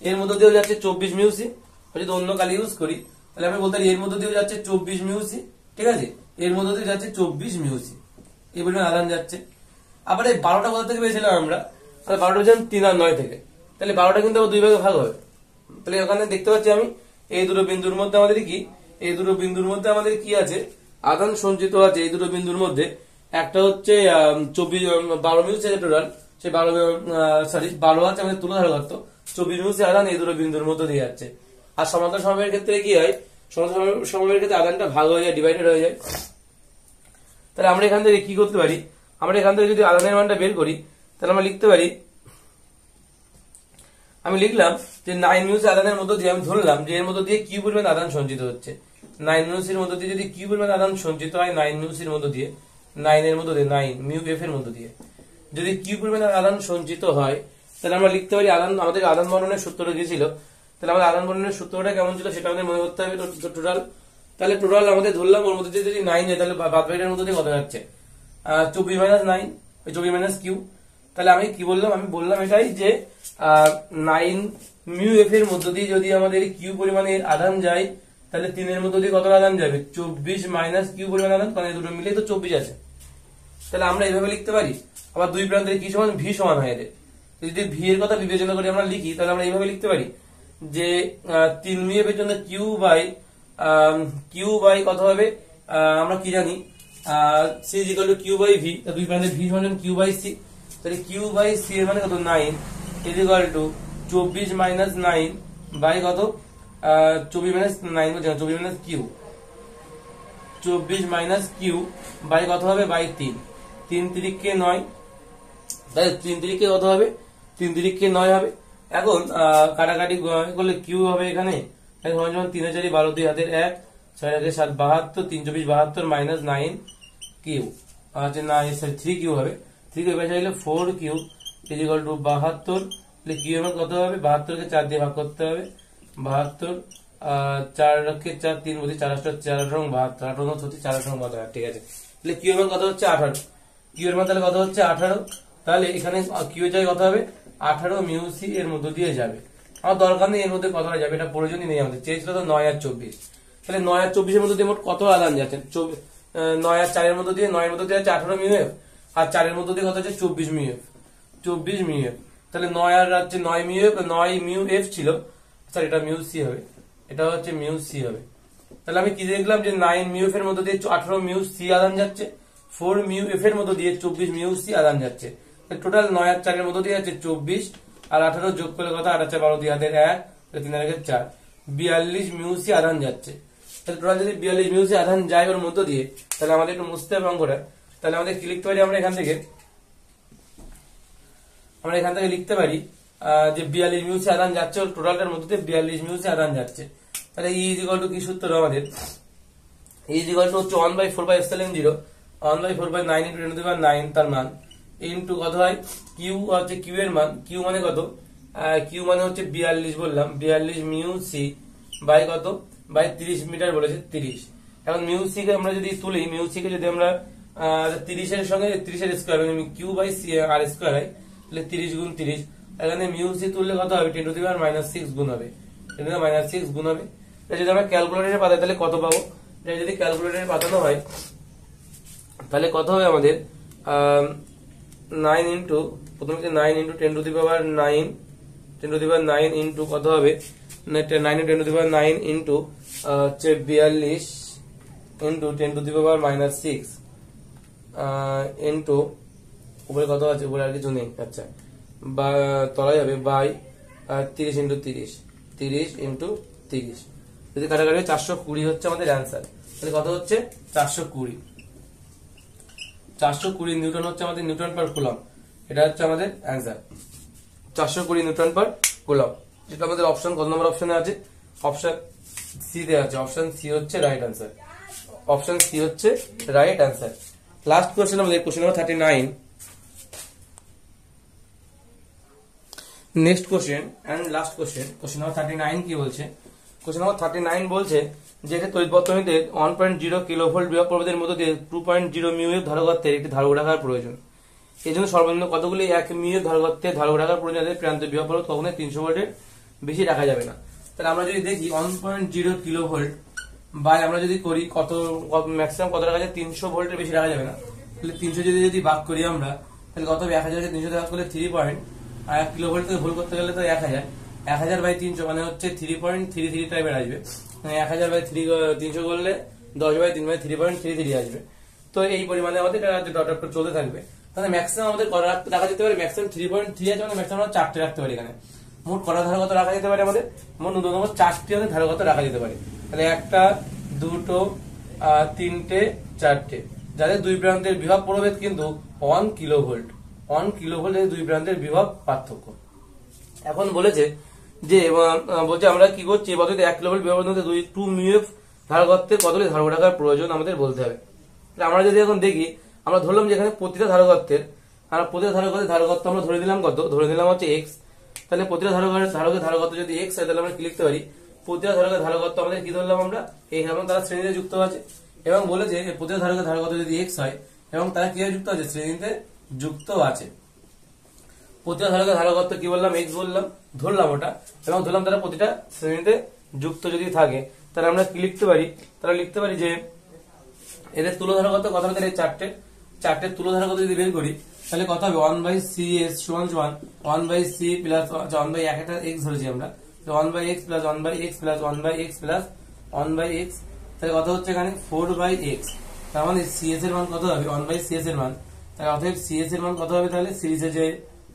এর মধ্য দিয়েও যাচ্ছে 24 মিউ সি। যদি অন্য কালি ইউজ করি, তাহলে আমি বলতে পারি এর মধ্য দিয়েও যাচ্ছে 24 মিউ সি। ঠিক আছে, এর মধ্য দিয়ে যাচ্ছে 24 মিউ সি, এই পরিমাণ আধান যাচ্ছে। আবার এই 12টা কোথা থেকে পেয়েছিলাম আমরা, তাহলে 12টা পেয়েছিলাম 3 আর 9 থেকে। তাহলে 12টা কিন্তু আবার দুই ভাগে ভাগ হবে। তাহলে ওখানে দেখতে পাচ্ছি আমি এই দুটো বিন্দুর মধ্যে আমাদের কি, এই দুটো বিন্দুর মধ্যে আমাদের কি আছে, আধান সঞ্চিত আছে। এই দুটো বিন্দুর মধ্যে একটা হচ্ছে 12 মিউ সি টোটাল, সেই 12 আছে আমাদের তুলে ধরা করতো, 24 মিউ সি আধান এই দুটো বিন্দুর মধ্যে দিয়ে যাচ্ছে। আর সমান্তরাল সমবায়ের ক্ষেত্রে কি হয়, সমান্তরাল সমবায়ের ক্ষেত্রে আধানটা ভাগ হয়ে যায়, ডিভাইডেড হয়ে যায়। তাহলে আমরা এখান থেকে কি করতে পারি, আমরা এখান থেকে যদি আধানের মানটা বের করি, তাহলে আমরা লিখতে পারি, আমি লিখলাম যে 9 মিউ সি আধানের মধ্য দিয়ে, আমি ধরলাম যে এর মধ্য দিয়ে কি পরিমাণ আধান সঞ্চিত হচ্ছে। 9 মিউ সির মধ্য দিয়ে যদি কি পরিমাণ আধান সঞ্চিত হয়, 9 মিউ সির মধ্য দিয়ে, 9 এর মধ্য দিয়ে, 9 মিউ এফ এর মধ্য দিয়ে যদি কি পরিমাণ আধান সঞ্চিত হয়, তাহলে আমরা লিখতে পারি আধান, আমাদের আধান বর্ণনের সূত্রটা দিয়েছিল, তাহলে আমাদের আধান বর্ণনের সূত্রটা কেমন ছিল সেটা আমাদের মনে করতে হবে টোটাল। তাহলে টোটাল আমাদের ধরলাম ওর মধ্যে যদি 9 যায়, তাহলে বাদ বাকিটার মধ্যে দিয়ে কত যাচ্ছে, 24 মাইনাস 9, 24 মাইনাস কিউ। তাহলে আমি কি বললাম, আমি বললাম এটাই যে 9 মিউ এফ এর মধ্য দিয়ে যদি আমাদের কিউ পরিমাণে আধান যায়, তাহলে 3 এর মধ্য দিয়ে কত আধান যাবে, 24 মাইনাস কিউ পরিমাণ আধান, কারণ এই দুটো মিলে তো 24 আছে। তাহলে আমরা এইভাবে লিখতে পারি। আবার দুই প্রান্তের কি সমান, ভি সমান হয় এদের। যদি ভি এর কথা বিবেচনা করে আমরা লিখি, তাহলে আমরা এইভাবে লিখতে পারি যে 3 মিউ এফ এর জন্য কিউ বাই কত হবে, আমরা কি জানি, C is equal to Q by V. দুই প্রান্তের ভি সমান কিউ বাই সি, তাহলে কিউ বাই সি এর মানে কত, 9 is equal to 24 minus 9 by কত, 24 মাইনাস 9 বলছে, 24 minus Q, 24 minus Q by কত হবে, বাই 3, 3 তিরিকে 9, তাহলে 3 তিরিকে কত হবে, 3 তিরিকে 9 হবে। এখন কাটাকাটি করলে কিউ হবে এখানে, 3 4 12, 2 হাতের 1, 6 1 7 72, 3 24 72 মাইনাস 9 কিউ, আচ্ছা 3 কিউ হবে, 3 কিউ পাশে হলে 4 কিউ ইজ ইকুয়াল টু 72। তাহলে কিউ এর কত হবে, 72 কে 4 দিয়ে ভাগ করতে হবে, 72, 4 কে 4, 3 বলছি 4 8 4 8 এবং 72, 8 9 4 8 এবং 72। ঠিক আছে। তাহলে কিউ এর মান কত হচ্ছে 18, কিউ এর মান তাহলে কত হচ্ছে 18, তাহলে এখানে কিউ এর জায়গায় কত হবে 18 মিউ সি এর মধ্য দিয়ে যাবে। আমার দরকার নেই এর মধ্যে কতটা যাবে, এটা প্রয়োজনই নেই আমাদের, চেয়েছিল তো 9 আর 24, তাহলে 9 আর 24 এর মধ্যে দিয়ে মোট কত আদান যাচ্ছে, 9 আর 4 এর মধ্যে দিয়ে, 9 এর মধ্যে দিয়ে আছে 18 মিউ এফ, আর 4 এর মধ্যে দিয়ে কত হচ্ছে 24 মিউ এফ, 24 মিউ এফ, তাহলে 9 আর হচ্ছে 9 মিউ এফ, 9 মিউ এফ ছিল, স্যার এটা মিউ সি হবে, এটা হচ্ছে মিউ সি হবে। তাহলে আমি কি দেখলাম যে 9 মিউ এফ এর মধ্যে দিয়ে 18 মিউ সি আদান যাচ্ছে, 4 মিউ এফ এর মধ্যে দিয়ে 24 মিউ সি আদান যাচ্ছে, টোটাল 9 আর 4 এর মধ্যে দিয়ে আছে 24 আর 18 যোগ করলে কত 8 আর 4 12 2 হাতের 1, 3 আর 1 4, 42 মিউ সি আদান যাচ্ছে। তাহলে টোটাল যদি 42 মিউ সি আদান যায় ওর মধ্য দিয়ে, তাহলে আমাদের একটু মুছতে হবে অঙ্কটা। তাহলে আমাদের কি লিখতে পারি আমরা এখান থেকে লিখতে পারি যে 42 মিউ সি আদান যাচ্ছে, ওর টোটালটার মধ্যে দিয়ে 42 মিউ সি আদান যাচ্ছে। তাহলে ই ইজ ইকুয়াল টু কি সূত্র আমাদের, ই ইজ ইকুয়াল টু হচ্ছে 1/4/0, 1/4/9 × 10⁹ তার মান, ইনটু কত হয় কিউ হচ্ছে কিউ এর মান, কিউ মানে কত, কিউ মানে হচ্ছে 42 বললাম, 42 মিউ সি বাই কত, বাই 30 মিটার বলেছে 30। এখন মিউ সি কে আমরা যদি তুলি, মিউ সি কে যদি আমরা 30 এর সঙ্গে 30 এর স্কয়ার মানে কিউ বাই সি আর স্কয়ার হয়, তাহলে 30 গুণ 30, এখানে মিউ সি তুললে কত হবে 10⁻⁻6 গুণ হবে, 10⁻6 গুণ হবে। এটা যদি আমরা ক্যালকুলেটরে পাতাই তাহলে কত পাবো, এটা যদি ক্যালকুলেটরে পাতানো হয় তাহলে কত হবে আমাদের 9 ইন্টু, প্রথমে 9 ইন্টু 10⁹9 ইন্টু কত হবে 9 10⁹9 ইন্টু হচ্ছে 42 ইন্টু 10⁻⁻6 ইন্টু উপরে কত আছে, উপরে আর কিছু নেই, আচ্ছা বা তলায় হবে বাই 30 ইন্টু 30, 30 ইন্টু 30, যদি কাটাকাটি 420 হচ্ছে আমাদের অ্যান্সার। তাহলে কত হচ্ছে 420 নিউটন হচ্ছে আমাদের নিউটন পার কুলম, এটা হচ্ছে আমাদের অ্যান্সার 420 নিউটন পার কুলম, যেটা আমাদের অপশন কত নম্বর অপশনে আছে, অপশন সি তে আছে, অপশন সি হচ্ছে রাইট অ্যান্সার, অপশন সি হচ্ছে রাইট অ্যান্সার। লাস্ট কোশ্চেন আমাদের question number 39, next question and last question, question number 39 কি বলছে, কোশ্চেন নাম্বার 39 বলছে যে একটি তড়িৎ বর্তনীতে 1.0 কিলোভোল্ট বিভব প্রভেদের মধ্যে দিয়ে 2.0 মিউ এর ধারকত্বের একটি ধারক রাখার প্রয়োজন, এই জন্য সর্বনিম্ন কতগুলি 1 মিউ এর ধারকত্বের ধারক রাখার প্রয়োজন, প্রান্ত বিভব প্রভেদ কখনোই 300 ভোল্টের বেশি রাখা যাবে না। তাহলে আমরা যদি দেখি 1.0 কিলোভোল্ট বাই আমরা যদি করি কত, ম্যাক্সিমাম কত রাখা যায়, 300 ভোল্টের বেশি রাখা যাবে না, তাহলে 300 যদি ভাগ করি আমরা তাহলে কত হবে, 1000 কে 300 ভাগ করলে 3 পয়েন্ট, আর 1 কিলোভোল্ট থেকে ভুল করতে গেলে তো 1000 বাই 300 মানে হচ্ছে 3.33 টাইপের আসবে, 1000 বাই 300 করলে 10 বাই 3 মানে 3.33 আসবে। তো এই পরিমাণে আমাদের ডট চলতে থাকবে, তাহলে ম্যাক্সিমাম আমাদের কত রাখা যেতে পারে, ম্যাক্সিমাম 3.3 আছে, মানে ম্যাক্সিমাম 4টে রাখতে পারি এখানে। মোট কটা ধারকত্ব রাখা যেতে পারে আমাদের, মোট ন্যূনতম 4টি আমাদের ধারকত্ব রাখা যেতে পারে, তাহলে 1টা 2টো 3টে 4টে, যাদের দুই প্রান্তের বিভব প্রভেদ কিন্তু 1 কিলোভোল্ট, 1 কিলোভোল্ট এর দুই প্রান্তের বিভব পার্থক্য। এখন বলেছে যে বলছে আমরা কি করছি, এই পদ্ধতিতে 1 কিলোভোল্ট বিভবের মধ্যে 2 মিউ এফ ধারকত্বের কতগুলি ধারক রাখার প্রয়োজন আমাদের বলতে হবে। আমরা যদি এখন দেখি, আমরা ধরলাম যে এখানে প্রতিটা ধারকত্বের, আর প্রতিটা ধারকত্ব আমরা ধরে দিলাম কত, ধরে দিলাম হচ্ছে x, তাহলে প্রতিটা ধারকের ধারকত্ব যদি x হয় তাহলে আমরা কি লিখতে পারি, প্রতিটা ধারকের ধারকত্ব আমাদের কি ধরলাম আমরা, এবং তারা শ্রেণীতে যুক্ত আছে, এবং বলেছে যে প্রতিটা ধারকের ধারকত্ব যদি x হয় এবং তারা কিভাবে যুক্ত আছে, শ্রেণীতে যুক্ত আছে। প্রতিটা ধারকের ধারকত্ব কি বললাম, x বললাম, ধরলাম ওটা, এবং ধরলাম তারা প্রতিটা শ্রেণীতে যুক্ত যদি থাকে, তাহলে আমরা কি লিখতে পারি, তারা লিখতে পারি যে এদের তুলো ধারকত্ব কত হবে, চারটে তুলো ধারকত্ব যদি বের করি তাহলে কত হবে, 1/CS = 1/C প্লাস 1/1, একটা x ধরেছি আমরা, 1/x plus 1/x plus 1/x plus 1/x, তাহলে কত হচ্ছে এখানে 4/x, তার মানে CS এর মান কত হবে, 1/CS এর মান, তাহলে অতএব CS এর মান কত হবে, তাহলে সিরিজে যে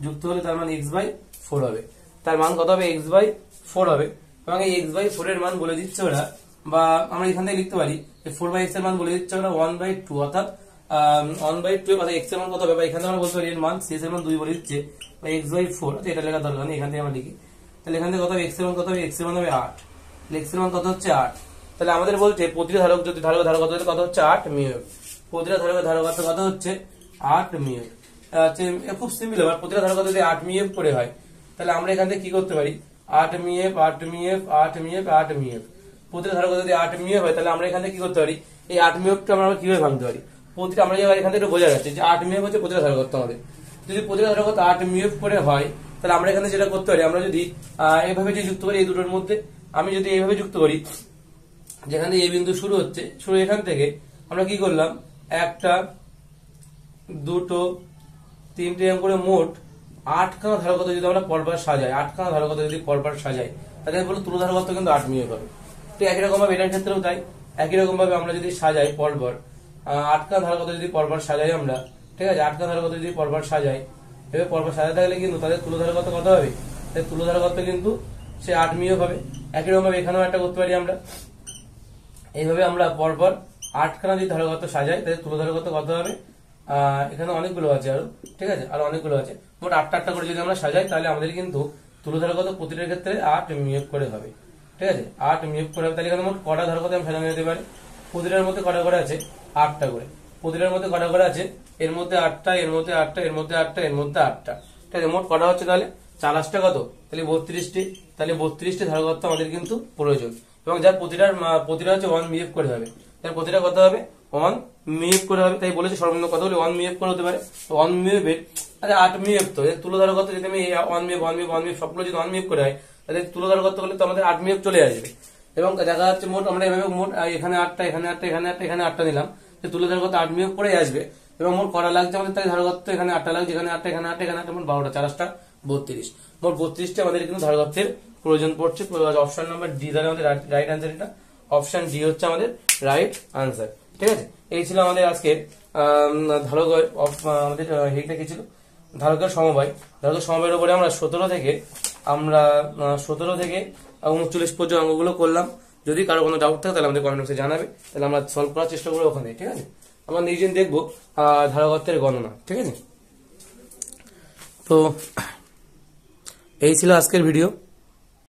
যুক্ত হলে তার মান x/4 হবে, তার মান কত হবে, x/4 হবে, এবং এই x/4 এর মান বলে দিচ্ছে ওরা, বা আমরা এখান থেকে লিখতে পারি যে 4/x এর মান বলে দিচ্ছে ওরা 1/2, অর্থাৎ 1/2, অর্থাৎ x এর মান কত হবে, বা এখানে আমরা বলতে পারি এর মান CS এর মান 2 বলে দিচ্ছে, বা x/4, এটা লেখা দরকার নেই, এখান থেকে আমরা লিখি, তাহলে এখান থেকে কত হবে, x এর মান কত হবে, x এর মান হবে 8, x এর মান কত হচ্ছে 8, তাহলে আমাদের বলছে প্রতিটা ধারক যদি ধারকত্ব কত হচ্ছে 8 মিউ, প্রতিটা ধারকের ধারকত্ব কত হচ্ছে 8 মিউ, খুব সিম্পল, এবার প্রতিটা ধারকত্ব যদি 8 মিউ করে হয় তাহলে আমরা এখান থেকে কি করতে পারি, 8 মিউ 8 মিউ 8 মিউ 8 মিউ, প্রতিটা ধারকত্ব যদি 8 মিউ হয় তাহলে আমরা এখান থেকে কি করতে পারি, এই 8 মিউটা আমরা কিভাবে ভাঙতে পারি, প্রতিটা আমরা এখান থেকে বোঝা যাচ্ছে যে 8 মিএফ হচ্ছে প্রতিটা ধারকত্ব আমাদের। যদি প্রতিটা ধারকত্ব 8 মিএফ করে হয় তাহলে আমরা এখানে যেটা করতে পারি, আমরা যদি এইভাবে যে যুক্ত করি এই দুটোর মধ্যে, আমি যদি এইভাবে যুক্ত করি যেখানে এই বিন্দু শুরু হচ্ছে, শুরু এখান থেকে আমরা কি করলাম, 1 2 3 এরকম করে মোট 8খানা ধারকত্ব যদি আমরা পরপর সাজাই, 8খানা ধারকত্ব যদি পরপর সাজাই তাহলে বলো তুলো ধারকত্ব কিন্তু 8 মিএফ হবে। তো একই রকম ভাবে এটার ক্ষেত্রেও তাই, একই রকম ভাবে আমরা যদি সাজাই পরপর 8খানা ধারকত্ব যদি পরপর সাজাই আমরা, ঠিক আছে, 8খানা ধারকত্ব যদি পরপর সাজাই, এভাবে পরপর সাজাতে গেলে কিন্তু তাদের তুলো ধারকত্ব কত হবে, তাদের তুলো ধারকত্ব কিন্তু সে 8 মিএফ হবে। একই রকম ভাবে এখানেও একটা করতে পারি আমরা, এইভাবে আমরা পরপর 8খানা যদি ধারকত্ব সাজাই তাদের তুলো ধারকত্ব কত হবে, এখানে অনেকগুলো আছে আরো, ঠিক আছে, আরো অনেকগুলো আছে, মোট 8টা করে যদি আমরা সাজাই তাহলে আমাদের কিন্তু তুলো ধারকত্ব প্রতিটার ক্ষেত্রে 8 মিএফ করে হবে, ঠিক আছে, 8 মিএফ করে হবে। তাহলে এখানে মোট কটা ধারকত্ব আমি সাজানো যেতে পারে, প্রতিটার মধ্যে কটা করে আছে, 8টা করে, প্রতিটার মধ্যে কটা করে আছে, এর মধ্যে 8টা, এর মধ্যে 8টা, এর মধ্যে 8টা, এর মধ্যে 8টা, ঠিক আছে, মোট কটা হচ্ছে তাহলে 4 কত, তাহলে 32টি, তাহলে 32টি ধারকত্ব আমাদের কিন্তু প্রয়োজন, এবং যার প্রতিটা হচ্ছে 1 মিএফ করে হবে, তার প্রতিটা কত হবে 1 মিএফ করে হবে। তাই বলেছে সর্বনিম্ন কত হলে 1 মিএফ করে হতে পারে, 1 মিএফ এর আচ্ছা 8 মিএফ, তো তুলো ধারকত্ব যদি আমি 1 মিএফ 1 মিএফ 1 মিএফ সবগুলো যদি 1 মিএফ করে হয় তাহলে তুলো ধারকত্ব করলে তো আমাদের 8 মিএফ চলে আসবে। এবং দেখা যাচ্ছে মোট আমরা এভাবে মোট এখানে 8টা, এখানে 8টা, এখানে 8টা, এখানে 8টা নিলাম, যে তুলো ধারকত্ব 8 মিএফ করে আসবে। এবং মোট করা লাগছে আমাদের, তাই ধারকত্ব এখানে 8টা লাগছে, এখানে 8টা, এখানে 8টা, এখানে 8টা, মোট 12টা, 4 32, মোট 32টা আমাদের কিন্তু ধারকত্বের প্রয়োজন পড়ছে। অপশন নাম্বার ডি দ্বারা আমাদের রাইট আনসার, এটা অপশন ডি হচ্ছে আমাদের রাইট আনসার, ঠিক আছে। এই ছিল আমাদের আজকে ধারক, আমাদের এইটা কি ছিল, ধারকের সমবায়। ধারকের সমবায়ের উপরে আমরা 17 থেকে 39 পর্যন্ত অঙ্কগুলো করলাম। যদি কারো কোনো ডাউট থাকে তাহলে আমাদের কমেন্ট বক্সে জানাবে, তাহলে আমরা সলভ করার চেষ্টা করবো ওখানে, ঠিক আছে। আমরা নিজে দেখবো ধারকত্বের গণনা, ঠিক আছে। তো এই ছিল আজকের ভিডিও।